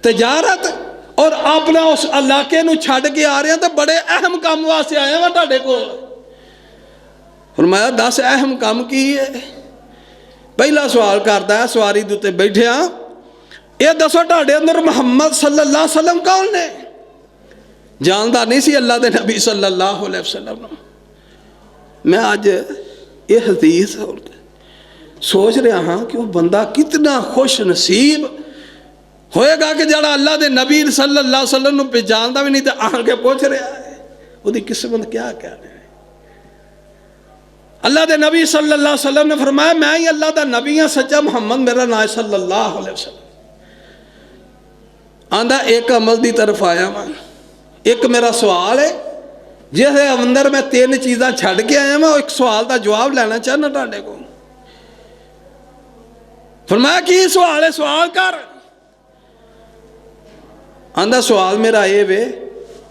तजारत और अपना उस इलाके नूं छड्ड के आ रहा, तो बड़े अहम काम वास्ते आया वां तुहाडे कोल। फरमाया 10 अहम काम की है? पहला सवाल करता है सवारी दे उत्ते बैठिया, ये दसो तुहाडे अंदर मुहम्मद सल्लल्लाहु अलैहि वसल्लम कौन ने? जानता नहीं सी अल्लाह के नबी सल्लल्लाहु अलैहि वसल्लम। मैं अज ये हदीस सोच रहा हाँ कि वह बंदा कितना खुश नसीब होएगा कि जड़ा अल्लाह के नबी सल्लल्लाहु अलैहि वसल्लम पहचानता भी नहीं तो आके पूछ रहा है, उसकी किस्मत क्या क्या है। अल्लाह के नबी सल्लल्लाहु अलैहि वसल्लम ने फरमाया मैं ही अल्लाह का नबी हाँ, सच्चा मुहम्मद मेरा नाम सल्लल्लाहु अलैहि वसल्लम। आंदा एक अमल की तरफ आया वहाँ, एक मेरा सवाल है जिस अंदर मैं 3 चीज़ां छड्ड के आया मैं, एक सवाल का जवाब लेना चाहना तुहाडे को। फरमाया की सवाल है? सवाल कर। आंदा सवाल मेरा ये वे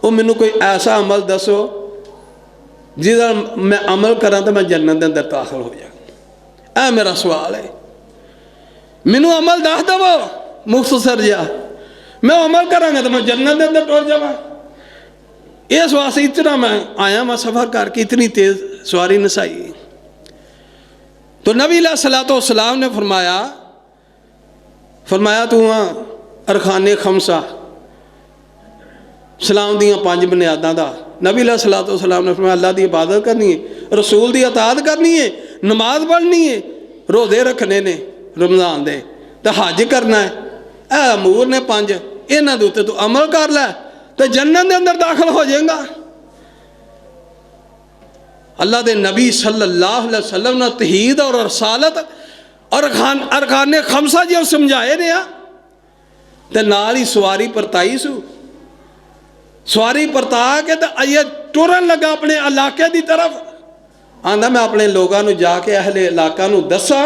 वो मैनू कोई ऐसा अमल दसो जिसदा मैं अमल करा तो मैं जन्नत के अंदर दाखिल हो जाए। ऐ मेरा सवाल है, मैनू अमल दस दवो मुख्तसर जिहा, मैं अमल करांगा तो मैं जन्नत के अंदर टुर जावां। इस वास्ते इतना मैं आया मैं सफ़र करके इतनी तेज़ सवारी नसाई। तो नबी अलैहिस्सलाम ने फरमाया तू अरखाने खमसा सलाम दियाँ 5 बुनियादां दा। नबी अलैहिस्सलाम ने फरमाया अल्लाह की इबादत करनी है, रसूल की अताअत करनी है, नमाज पढ़नी है, रोज़े रखने ने रमज़ान दे, तो हज करना है। ए अमूर ने 5, इन्हां दे उत्ते तू अमल कर लै तो जन्नत के अंदर दाखिल हो जाएगा। अल्लाह के नबी सल्लल्लाहु अलैहि वसल्लम ने तहीद और रसालत और अरकाने खमसा जो समझाए ने तो नाल ही सवारी परताई सू। सवारी परता के तो अये टुरन लगा अपने इलाके की तरफ। आंदा मैं अपने लोगों को जाके अहले इलाका नूं दसा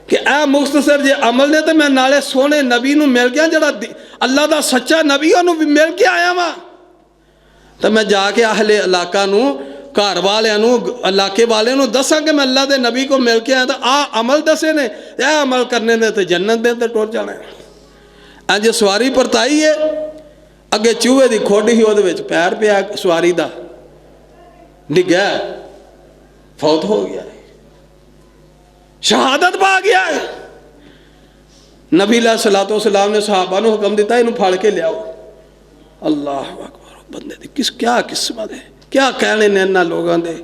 कि ए मुख्तसर जे अमल ने तो मैं नाले सोने नबी नूं मिल गया, जड़ा अल्लाह का सच्चा नबी उन्होंने भी मिल के आया वा। तो मैं जाके अहले इलाका नूं घर वालों इलाके वाले दसा कि मैं अल्लाह के नबी को मिल के आया, तो आ अमल दसे ने, यह अमल करने ने तो जन्नत दे अंदर टुर जाना है। अज सवारी परताई है, अगे चूहे की खुड ही वो पैर पिया सवारी का, डिग्या फौत हो गया, शहादत पा गया है। नबी अलैहिस्सलाम ने सहाबा को हुक्म दिता इन्हू फड़ के लियाओ। अल्लाह अकबर, बंदे दी क्या किस्मत है, क्या कहने ने इन्होंने लोगों के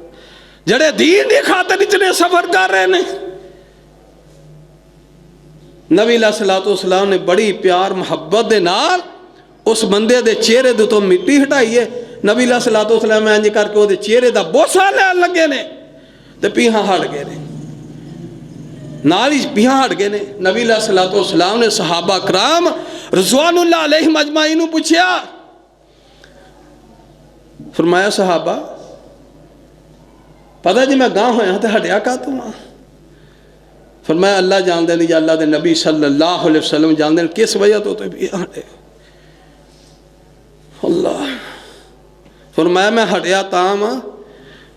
जड़े दीन की खातर इतने सफर कर रहे हैं। नबी अलैहिस्सलाम ने बड़ी प्यार मुहब्बत के नाल उस बंदे के चेहरे तो मिट्टी हटाई है। नबी अलैहिस्सलाम इंज करके वो चेहरे का बोसा लैन लगे ने तो पीहां हट गए ने, नाल ही पीहां हट गए ने। नबी अलैहिस्सलाम ने सहाबा कराम रिज़वानुल्लाह अलैहिम अजमाइन नूं पूछया, फरमाया सहाबा पता जी मैं गांह होया तो हटिया का तू आ? फरमाया अल्लाह जानते नहीं, अल्लाह के नबी सल्लल्लाहु अलैहि वसल्लम जानते किस वजह तो हटे। अल्लाह फरमाया मैं हटिया तां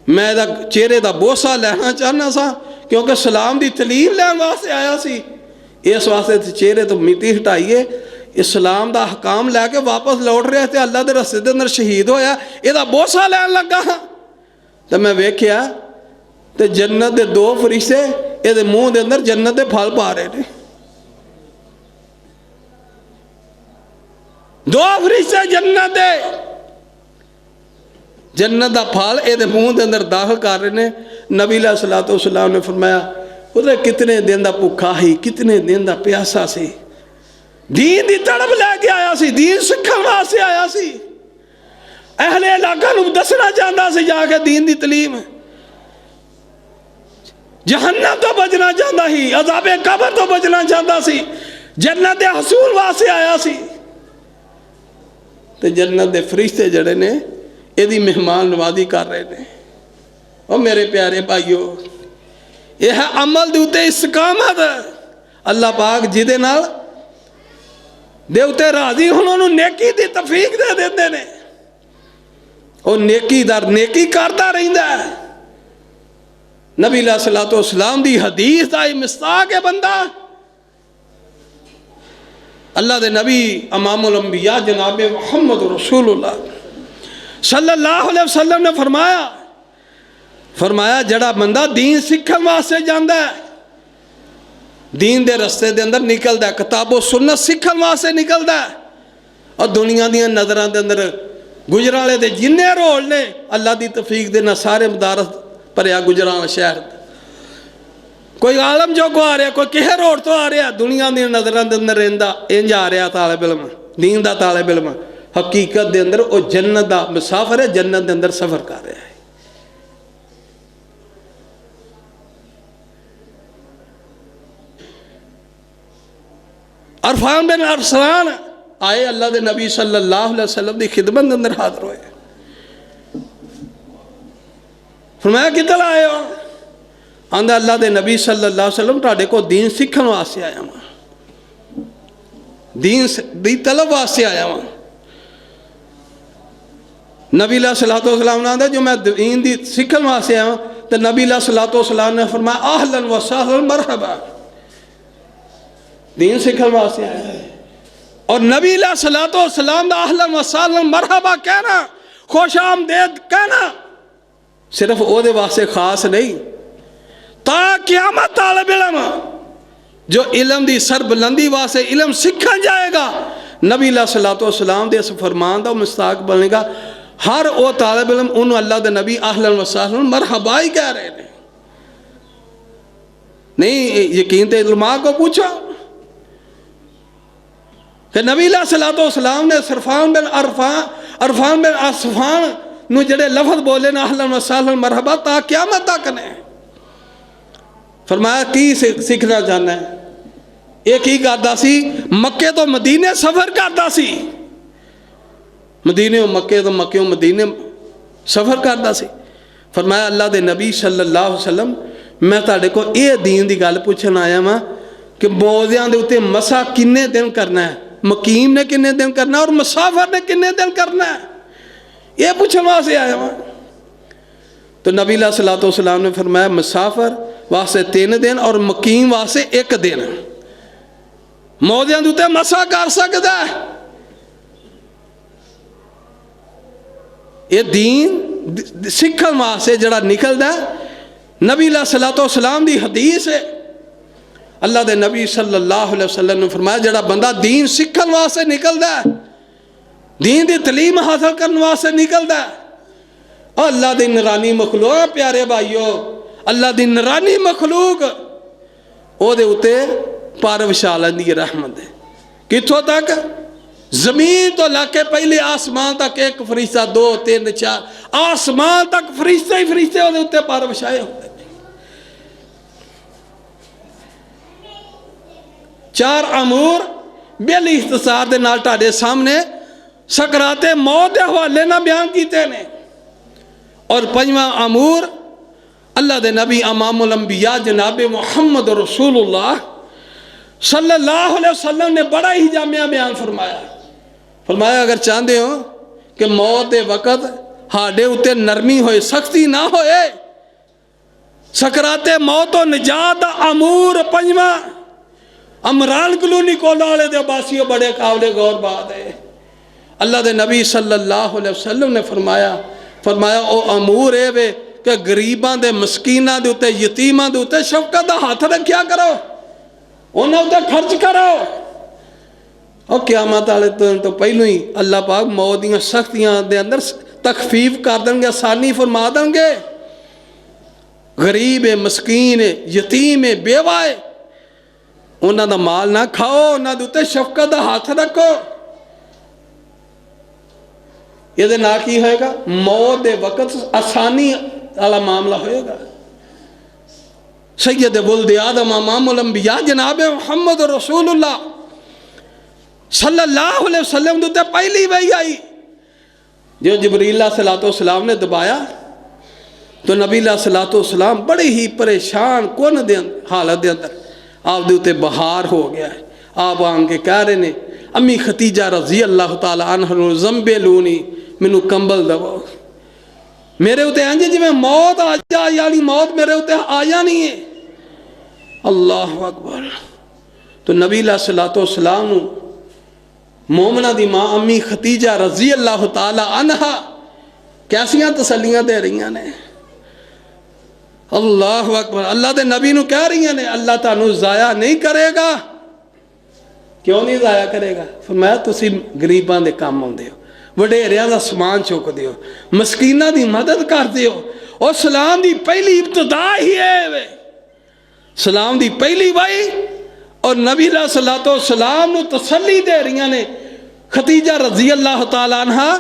मैं चेहरे का बोसा लेना चाहना सा, क्योंकि सलाम की तलीम लैन वास्ते आया सी, इस वास्ते चेहरे तो मिट्टी हटाइए, इस्लाम का हकाम लैके वापस लौट रहा तो अल्लाह के रस्ते के अंदर शहीद होया, यदा बोसा लैन लगा। तो मैं वेख्या तो जन्नत के 2 फरिश्ते ये मूँह के अंदर जन्नत के फल पा रहे हैं। 2 फरिश्ते जन्नत का फल ये मूँह के अंदर दाखिल कर रहे हैं। नबी अलैहिस्सलाम ने फरमाया उधर कितने दिन का भुखा ही, कितने दिन का प्यासा सी, दीन की तड़प लैके आया सी, दीन सीखने वास्ते आया सी, अहले इलाका नूं दसना चाहता सी जाके दीन की तलीम, जहन्नम तो बचना चाहता ही, अज़ाबे कब्र तो बचना चाहता सी, जन्नत के हसूल वास्ते आया सी। तो जन्नत के फरिश्ते जड़े ने यदी मेहमान नवाजी कर रहे हैं। और मेरे प्यारे भाईओ यह अमल दे उत्ते इस्तकामत अल्लाह पाक जिहदे नाल दे उत्ते राजी उन्होंने नेकी दी तौफीक दे देंदे ने, और नेकी दर नेकी करता रहिंदा है। नबी अलैहिस्सलाम दी हदीस दा मिस्ताक है बंदा। अल्लाह दे नबी इमामुल अंबिया जनाब मुहम्मद रसूलुल्लाह सल्लल्लाहु अलैहि वसल्लम ने फरमाया जड़ा बंदा दीन सीखने वास्ते जाता है, दीन के रस्ते के अंदर निकलता है, किताबो सुन्नत सीखने वास्ते निकलता है, और दुनिया दी नज़रों के अंदर गुजराले के जिन्ने रोल ने अल्लाह की तौफीक दे ना सारे मदारस भरिया गुजराल शहर, कोई आलम जो को आ रहा, कोई किसे रोड तो आ रहा, दुनिया दी नज़रों के अंदर रहिंदा इंज आ रहा तालिब इल्म, दीन का तालिब इल्म, हकीकत के अंदर वो जन्नत का मुसाफिर है, जन्नत के अंदर सफ़र कर रहा है। अरफान बिन अरसलान आए अल्लाह के नबी सल्लल्लाहु अलैहि वसल्लम की खिदमत के अंदर हाजिर होए। फरमाया किधर आए हो? आंदा अल्लाह के नबी सल्लल्लाहु अलैहि वसल्लम तुहाडे को दीन सीखने वास्ते आया वां, दीन दी तलब वास्ते आया वां। नबी सलातो सलाम ने जो मैं दीन दी सीखण वास्ते आया तो नबी सलातो सलाम ने फरमाया आहलन व सहलन मरहबा, दीन सीखण वास्ते आया है। और नबी सलातो सलाम दा आहलन व सहलन मरहबा कहना, खुश आमदेद कहना सिर्फ ओदे वास्ते खास नहीं, ता क़यामत तालिब इल्म जो इल्म दी सरबुलंदी वास्ते इल्म सीखण जाएगा, नबी सलातो सलाम दे इस फरमान दा मुस्ताक बनेगा। हर वो तालिब इल्म उन्होंने अल्लाह के नबी आहलन व सहलन मरहबा ही कह रहे हैं। नहीं यकीन तो उलमा को पूछो कि नबी सलातो सलाम ने सरफान बिन अरफान बिन असफान नूं जिहड़े लफज बोले ना आहलन व सहलन मरहबा ता क़यामत तक ने, फरमाया की सीखना चाहना है। ये की करदा सी, मक्के तो मदीने सफ़र करदा सी, मदीने मक्के तो मक्के मदीने सफ़र करदा सी। फरमाया अल्लाह दे नबी सल्लल्लाहु अलैहि वसल्लम मैं तुहाडे को ये दीन की गल पूछण आया वां कि मौज़ियां दे उत्ते मसा किन्ने दिन करना है, मकीम ने किन्ने दिन करना है और मुसाफिर ने किन्ने दिन करना है, ये पूछण वास्ते आया वां। तो नबी सल्लल्लाहु अलैहि वसल्लम ने फरमाया मुसाफिर वास्ते 3 दिन और मकीम वास्ते 1 दिन। मौज़ियां दे उत्ते मसा कर सकदा है। ये दीन सीखण वास्ते जड़ा निकलदा नबी सल्लल्लाहु अलैहि वसल्लम दी हदीस है। अल्लाह दे नबी सल्लल्लाहु अलैहि वसल्लम ने फरमाया जड़ा बंदा दीन सीखण वास्ते निकलदा, दीन दी तलीम हासिल करने वास्ते निकलदा, अल्लाह दी नरानी मखलूक, प्यारे भाइयों अल्लाह दी नरानी मखलूक ओदे उत्ते पर विछा लैंदी है रहमत है। कित्थों तक? जमीन तो लाके पहले आसमान तक 1 फरिश्ता 2 3 4 आसमान तक फरिश्ते ही फरिश्ते ओदे उत्ते पर विछाए होते। 4 अमूर बेली इख्तिसार दे नाल तुहाडे सामने सकराते मौत के हवाले ना बयान किए ने। और 5वां अमूर अल्लाह दे नबी इमामुल अंबिया जनाब मुहम्मद रसूलुल्लाह सल्लल्लाहु अलैहि वसल्लम ने बड़ा ही जामिया बयान फरमाया। फरमाया अगर चाहते हो कि मौत के वक़्त हाडे उत्ते नरमी होए, सख्ती ना होए, सकराते मौत और निजात अमूर 5वां अमरान कलोनी कोला वाले दे बासियों बड़े काबिल गौर बात है। अल्लाह दे नबी सल्लल्लाहु अलैहि वसल्लम ने फरमाया ओ अमूर है वे कि गरीबां दे मस्कीनां दे उत्ते यतीमां दे उत्ते शफकत दा हाथ रखिया करो, उन्हां उत्ते खर्च करो। और क़यामत वाले तो पहलों ही अल्लाह पाक मौत दी सख्तियां दे अंदर तखफीफ कर देंगे, आसानी फरमा देंगे। गरीब है, मस्कीन है, यतीम है, बेवा है, उन्हां दा माल ना खाओ, उन्हां दे उत्ते शफकत दा हाथ रखो। ये ना की होएगा? मौत के वक़्त आसानी वाला मामला होएगा। सैयद वुल्द आदम इमामुल अंबिया जनाब मुहम्मद रसूलुल्लाह सल्लल्लाहु अलैहि वसल्लम तो पहली वही आई जो जिब्रील सलाम ने दबाया तो नबी सलाम बड़े ही परेशान कुन दे हालत के अंदर आप दे उत्ते बहार हो गया है। आप आन के कह रहे ने अम्मी खतीजा रजी अल्लाह तआला अन्हा ज़म्बे लूनी मैनू कंबल दवो, मेरे उत्ते इंज जिवें मौत आ जाए, यानी मौत मेरे उत्ते आ जानी है। अल्लाह अकबर। तो नबी सलाम मोमना दी मां अम्मी खतीजा रजी अल्लाह तआला अन्हा कैसियां तसलियां दे रही ने। अल्लाह अकबर। अल्लाह के नबी नू कह रही ने अल्लाह तुहानू जाया नहीं करेगा। क्यों नहीं जाया करेगा? फरमाया तुसी गरीबां दे काम आउंदे हो, वडेरियां दा समान चुकदे हो, मस्कीनां दी मदद करदे हो। और सलाम दी पहली इब्तदा ही है, सलाम दी पहली वाई। और नबी सलाम नू तसल्ली दे रही ने खतीजा रजी अल्लाह तआला अन्हा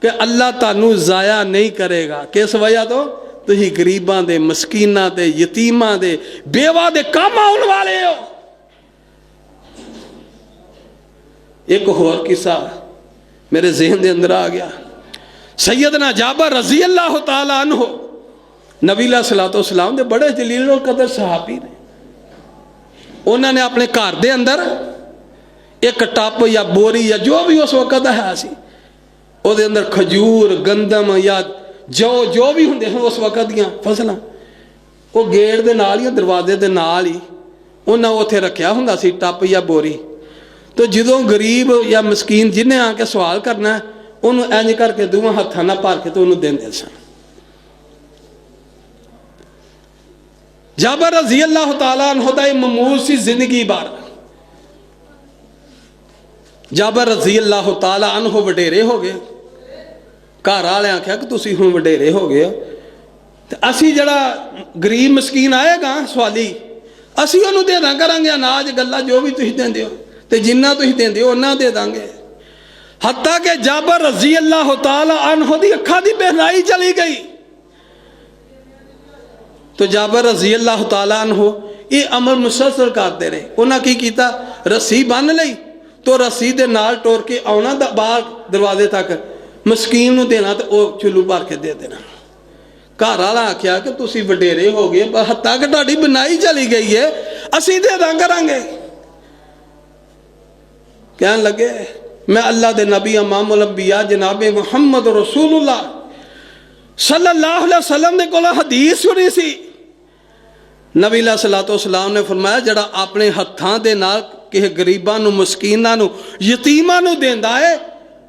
कि अल्लाह तुहानू जाया नहीं करेगा। किस वजह तो? तुसी गरीबां दे, मस्कीनां दे, यतीमां दे, बेवा दे काम आउण वाले हो। एक होर किस्सा मेरे जहन के अंदर आ गया। सैयदना जाबर रजी अल्लाह तआला अन्हु नबी सलाम दे बड़े जलील और कदर सहाबी ने। उन्होंने अपने घर के अंदर एक टप या बोरी या जो भी उस वक्त है सी ਉਹਦੇ ਅੰਦਰ ਖਜੂਰ, ਗੰਦਮ ਜਾਂ ਜੋ ਵੀ ਹੁੰਦੇ ਹਨ ਉਸ ਵਕਤ ਦੀਆਂ ਫਸਲਾਂ, ਉਹ ਗੇਟ ਦੇ ਨਾਲ ਹੀ, ਦਰਵਾਜ਼ੇ ਦੇ ਨਾਲ ਹੀ ਉਹਨਾਂ ਉੱਥੇ ਰੱਖਿਆ ਹੁੰਦਾ ਸੀ, ਟੱਪ ਜਾਂ ਬੋਰੀ। ਤੇ ਜਦੋਂ ਗਰੀਬ ਜਾਂ ਮਸਕੀਨ ਜਿਹਨੇ ਆ ਕੇ ਸਵਾਲ ਕਰਨਾ, ਉਹਨੂੰ ਇੰਝ ਕਰਕੇ ਦੋਵਾਂ ਹੱਥਾਂ ਨਾਲ ਭਰ ਕੇ ਤੇ ਉਹਨੂੰ ਦਿੰਦੇ ਸਨ। ਜਾਬਰ ਰਜ਼ੀ ਅੱਲਾਹ ਤਾਲਾ ਅਨਹੁ ਦਾ ਇਹ ਮਾਮੂਲ ਸੀ ਜ਼ਿੰਦਗੀ ਭਰ। ਜਾਬਰ ਰਜ਼ੀ ਅੱਲਾਹ ਤਾਲਾ ਅਨਹੁ ਵਡੇਰੇ ਹੋ ਗਏ। ਘਰ ਵਾਲਿਆਂ ਆਖਿਆ ਕਿ ਤੁਸੀਂ ਹੁਣ ਵਡੇਰੇ ਹੋ ਗਏ, ਤੇ ਅਸੀਂ ਜਿਹੜਾ ਗਰੀਬ ਮਸਕੀਨ ਆਏਗਾ ਸਵਾਲੀ, ਅਸੀਂ ਉਹਨੂੰ ਦੇ ਦਾਂ ਕਰਾਂਗੇ ਅਨਾਜ, ਗੱਲਾਂ ਜੋ ਵੀ ਤੁਸੀਂ ਦਿੰਦੇ ਹੋ, ਤੇ ਜਿੰਨਾ ਤੁਸੀਂ ਦਿੰਦੇ ਹੋ ਉਹਨਾਂ ਦੇ ਦਾਂਗੇ। ਹੱਤਾ ਕਿ ਜਾਬਰ ਰਜ਼ੀ ਅੱਲਾਹ ਤਾਲਾ ਅਨਹੁ ਦੀ ਅੱਖਾਂ ਦੀ ਬਹਿਨਾਈ ਚਲੀ ਗਈ। तो जाबर रजी अल्लाह तआला अन्हु ये अमल मुसलसल करते रहे। उन्हें की किया, रस्सी बन लई तो रस्सी दे नाल टोर के आना बाहर दरवाजे तक, मस्कीन नूं देना तो वह चुल्लू भर के दे देना। घर वाला आख्या कि तुसीं वडेरे हो गए, हत्ता कि तुहाडी बनाई चली गई है, असीं दे दां करांगे। कहन लगे मैं अल्लाह दे नबी इमामुल अंबिया जनाबे मुहम्मद रसूलुल्लाह सल्लल्लाहु अलैहि वसल्लम दे कोल हदीस सुनी सी। नबी सलातो सलाम ने फरमाया, जड़ा अपने हत्थां दे नाल किसी गरीबां नूं, मस्कीनां नूं, यतीमां नूं देंदा है,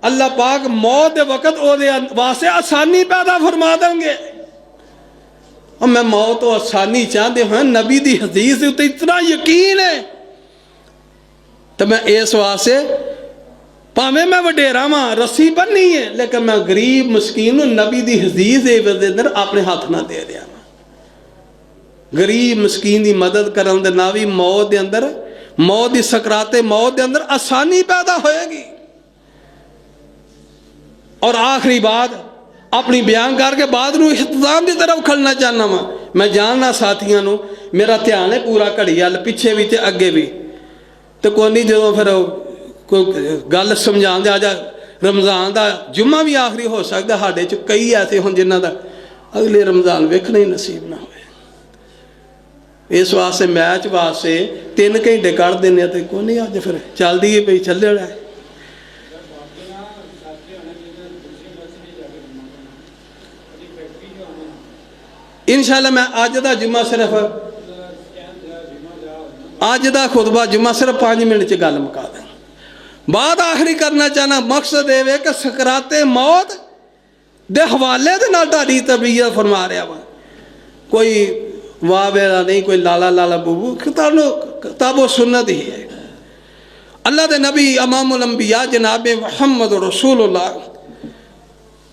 अल्लाह पाक मौत दे वक्त ओहदे वास्ते आसानी पैदा फरमा देंगे। और मैं मौत तो आसानी चाहते हुए नबी दी हदीस दे उत्ते इतना यकीन है, तो मैं इस वास्ते भावें मैं वडेरा वां, रस्सी बन्नी है, लेकिन मैं गरीब मस्कीन नूं नबी दी हदीस दे अंदर अपने हाथ ना दे रहा। गरीब मस्कीन की मदद करन दे नाल भी मौत के अंदर, मौत की सकराते मौत के अंदर आसानी पैदा होएगी। और आखिरी बात अपनी बयान करके बाद में इख्तिताम की तरफ खड़ना चाहना वा। मैं जानना साथियों नूं, मेरा ध्यान है पूरा घड़ी वाल, पिछे भी तो अगे भी, तो कोई नहीं जो फिर कोई गल समझा दे। आज रमज़ान का जुम्मा भी आखिरी हो सकता, साढ़े च कई ऐसे हों जिन्हों का अगले रमज़ान वेखना ही नसीब ना हो। इस वास्ते मैच वास्ते 3 घंटे कढ़ देने, तो कोई नहीं अज फिर चलती है पई, चल रहा है। इंशाअल्लाह मैं अज का जुम्मा सिर्फ, अज का खुतबा जुम्मा सिर्फ 5 मिनट च गल मुका दें। बात आखिरी करना चाहना, मकसद ये कि सकराते मौत दे हवाले दे नाल तुहाडी तबीयत फरमा रहा वा। कोई वाह वेला नहीं, कोई लाला लाला बूबू, किताबो सुन्नत ही है। अल्लाह दे नबी इमामुल अंबिया जनाब मुहम्मद रसूलुल्लाह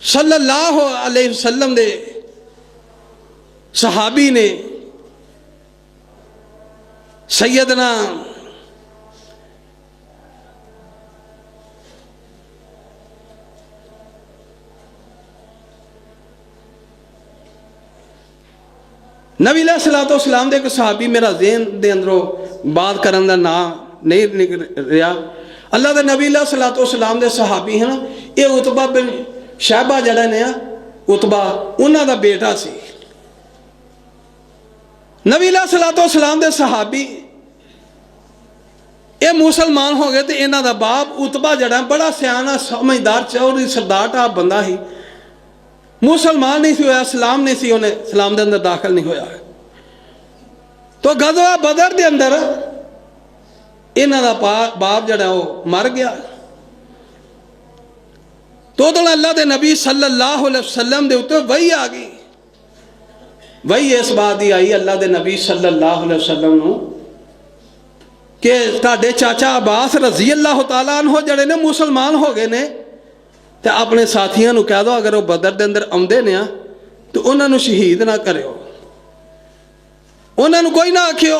सल्लल्लाहु अलैहि वसल्लम दे सहाबी ने सैयदना नबी सलातो सलाम दे एक सहाबी, मेरा ज़हन दे अंदरों बात करन दा ना नहीं निकल रहा। अल्लाह दे नबी सलातो सलाम दे सहाबी हैं, ये उतबा बिन शैबा जड़ा ने, उतबा उन्हां दा बेटा सी। नबी सलातो सलाम दे सहाबी ये मुसलमान हो गए, तो इन्हां दा बाप उतबा जड़ा बड़ा सियाना, समझदार, चौधरी, सरदार टाप बंदा ही, मुसलमान नहीं होया, सलाम नहीं सी, उन्हें सलाम के अंदर दाखिल नहीं होया। तो गज़वा बदर के अंदर इन्हां दा बाप जड़ा वो मर गया। तो अल्लाह के नबी सल्लल्लाहु अलैहि वसल्लम दे उत्ते वही आ गई। वही इस बात की आई अल्लाह के नबी सल्लल्लाहु अलैहि वसल्लम नूं कि तुहाडे चाचा अब्बास रज़ी अल्लाह तआला अन्हु जड़े ने मुसलमान हो गए ने, तो अपने साथियों को कह दो अगर वो बदर के अंदर आते ने तो उन्होंने शहीद ना करो, उन्होंने कोई ना आखियो।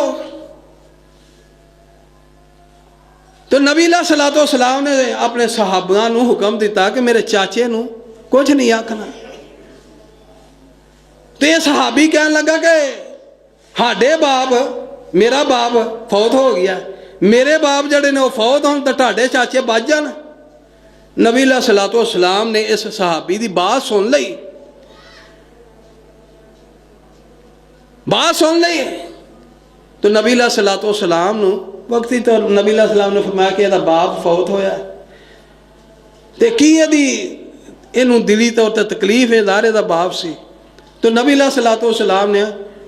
तो नबी सलातो सलाम ने अपने सहाबा को हुक्म दिता कि मेरे चाचे को कुछ नहीं आखना। तो यह सहाबी कह लगा कि साडे बाप, मेरा बाप फौत हो गया, मेरे बाप जड़े ने वो फौत हो तो तुहाडे चाचे बच जान। नबी सलातो सलाम ने इस सहाबी की बात सुन ली, बात सुन ली। तो नबी सलातो सलाम वक्त ही तो नबी सलाम ने फरमाया कि यदा बाप फौत होया, तो की यदी इनू दिली तौर पर तकलीफ है, दारे का बाप सी। तो नबी सलातो सलाम ने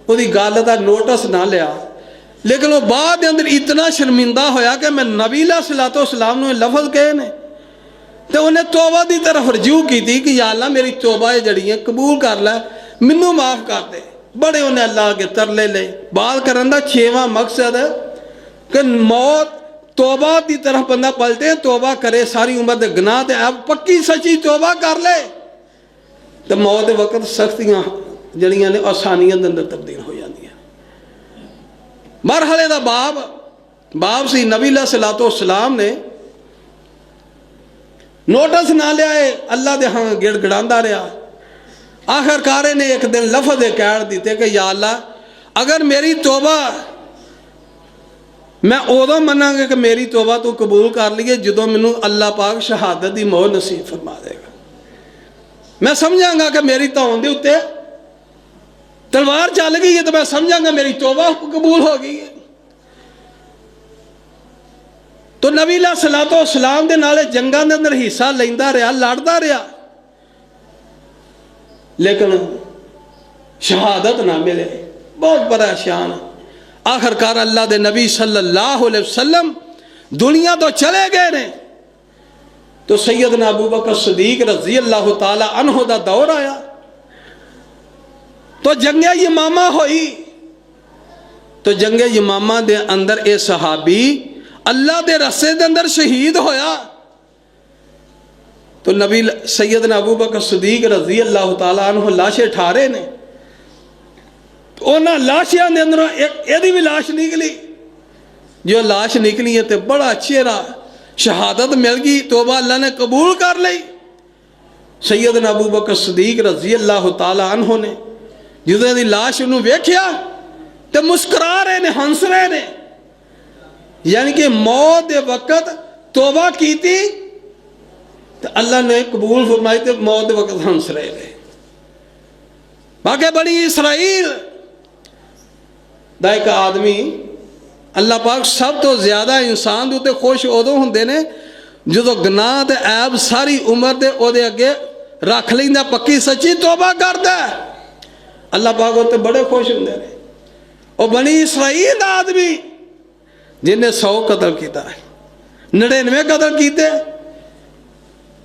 उसकी गल का नोटिस ना लिया, लेकिन वो बाद के अंदर इतना शर्मिंदा होया कि मैं नबी सलातो सलाम ने लफज कहे ने, तो उन्हें तौबा की तरफ रजू की थी कि या अल्लाह मेरी तौबा जड़ी है कबूल कर लै, मैनू माफ़ कर दे। बड़े उन्हें अल्लाह के तरले ले। बात करने का 6वां मकसद कि मौत तौबा की तरफ बंदा पलटे, तौबा करे, सारी उम्र के गुनाह ते अब पक्की सच्ची तौबा कर ले, तो मौत के वक्त सख्तियां जड़ियां ने आसानियां के अंदर तब्दील हो जाती। मरहले का बाप सी। नबी सलातो सलाम ने नोटिस ना लिया, अल्लाह दे हाँ गिड़गिड़ा रहा। आखिरकार ने एक दिन लफज कह दिते कि या अल्लाह अगर मेरी तौबा, मैं उदों मनांगा कि मेरी तौबा तू कबूल कर लीए जो मैनू अल्लाह पाक शहादत की मोहर नसीब फरमा देगा। मैं समझांगा कि मेरी धौन के उत्ते तलवार चल गई है, तो मैं समझांगा मेरी तौबा कबूल हो गई है। तो नबी सलातो सलाम के नाल जंगां दे अंदर हिस्सा लैंदा रहा, लड़दा रहा, लेकिन शहादत ना मिले। बहुत परेशान। आखिरकार अल्लाह के नबी सल्लल्लाहु अलैहि वसल्लम दुनिया तो चले गए ने, तो सैयदना अबू बकर सिद्दीक रज़ी अल्लाह ताला अन्हु दा दौर आया। तो जंगे यमामा हुई, तो जंगे यमामा दे अंदर ये सहाबी अल्लाह के रस्ते के अंदर शहीद होया। तो नबी सैयदना अबू बकर सिद्दीक रज़ी अल्लाह ताला अन्हु लाशें ठारे ने, उन्होंने लाशियां के अंदरों एक यदी भी लाश निकली। जो लाश निकली है तो बड़ा चेहरा शहादत मिल गई, तौबा अल्लाह ने कबूल कर ली। सैयदना अबू बकर सिद्दीक रज़ी अल्लाह ताला अन्हु ने जिदे दी लाश नूं वेख्या तो मुस्कुरा रहे ने, हंस रहे ने, यानी कि मौत के वक्त तौबा की तो अल्लाह ने कबूल फरमाई, तो मौत के वक्त हंस रहे ने। बाकी बड़ी इसराइल दा एक आदमी, अल्लाह पाक सब तो ज्यादा इंसान के उत्ते खुश उदों हुंदे ने जो गुनाह ते ऐब सारी उम्र दे ओदे अगे रख लैंदा, पक्की सच्ची तौबा करदा, अल्लाह पाक उत्ते बड़े खुश हुंदे ने। और बनी इसराइल दा आदमी जिन्हें 100 कतल किया, 99 कतल किए,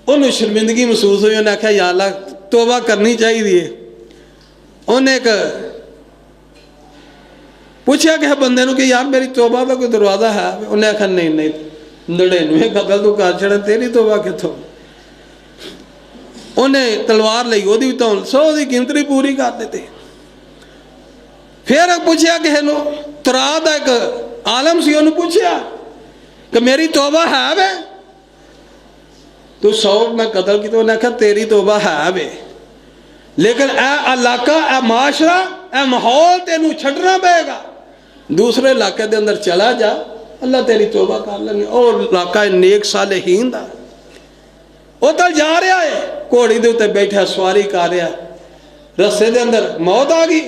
उन्हें शर्मिंदगी महसूस हुई। उन्हें आख्या या अल्लाह तौबा करनी चाहिए। उन्हें एक पूछा कि बंदे को कि यार मेरी तौबा का कोई दरवाज़ा है? उन्हें आखा नहीं नहीं, 99 कतल तू कर छड़ा, तेरी तौबा कितों? उन्हें तलवार ली, वो तो 100 की गिनती पूरी कर देती। फिर पूछा किसी को, तरा का एक आलम सी, उन्होंने पूछा कि मेरी तौबा है वे? तू 100 मैं कतल किया? उन्हें आखा तेरी तौबा है वे, लेकिन ए इलाका, ए माशरा, ए माहौल तेनू छड्डना पेगा, दूसरे इलाके के अंदर चला जा, अल्लाह तेरी तौबा कर लेंगे। और इलाका नेक सालेहीन दा, वो तो जा रहा है, घोड़ी के उत्ते बैठा सवारी कर रहा, रस्ते के अंदर मौत आ गई।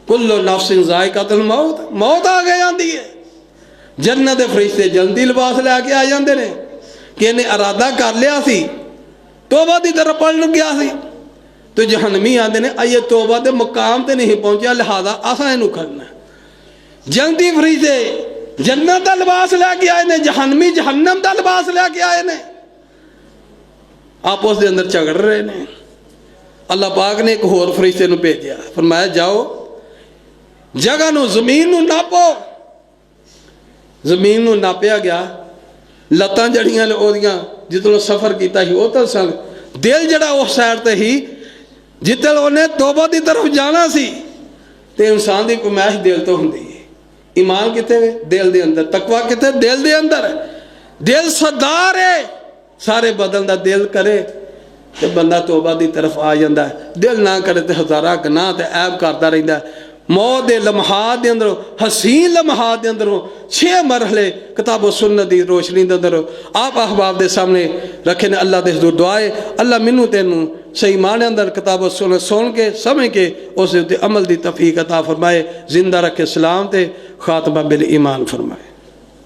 कुल्लु नफ्सिन ज़ाइक़ातुल मौत, मौत आ गई आती है। जन्नत के फरिश्ते जल्दी लिबास लैके आ जाते हैं कि इन्हें इरादा कर लिया सी, तौबा की तरफ पलट गया सी, तो जहन्नमी आते हैं अये तौबा के मुकाम पर नहीं पहुंचा, लिहाजा असा इनू करना। जन्नती फरिश्ते जन्नत का लिबास लैके आए ने, जहन्नमी जहन्नम का लिबास लैके आए ने, आपस के अंदर झगड़ रहे ने। अल्लाह पाक ने एक होर फरिश्ते नूं भेजा, फरमाया जाओ जगह नूं जमीन नूं नापो। जमीन नूं नापिया गया, लत्तां जड़ियां ने ओदियां जितों सफ़र किया ही वो तो सन, दिल जड़ा उस साइड ते ही जितने उन्हें तौबा की तरफ जाना सी, तो इंसान की कमैश दिल तो होंगी है। ईमान कितने दिल के अंदर, तकवा कितने दिल के अंदर। दिल सरदार है, सारे बदन का दिल करे तो बंदा तौबा की तरफ आ जाता है, दिल ना करे तो हज़ारा गुनाह ते ऐब करता रहिंदा। मौत के लम्हात के अंदरों, हसीन लम्हात के अंदरों 6 मरहले किताब सुन्नत की रोशनी के अंदर आप अहबाब के सामने रखे ने। अल्लाह के हज़ूर दुआए अल्लाह मैनू तेनू सही माने अंदर किताब सुन सुन के समझ के उस अमल की तौफीक अता फरमाए, जिंदा रखे सलाम ते खातमा बिल ईमान फरमाए।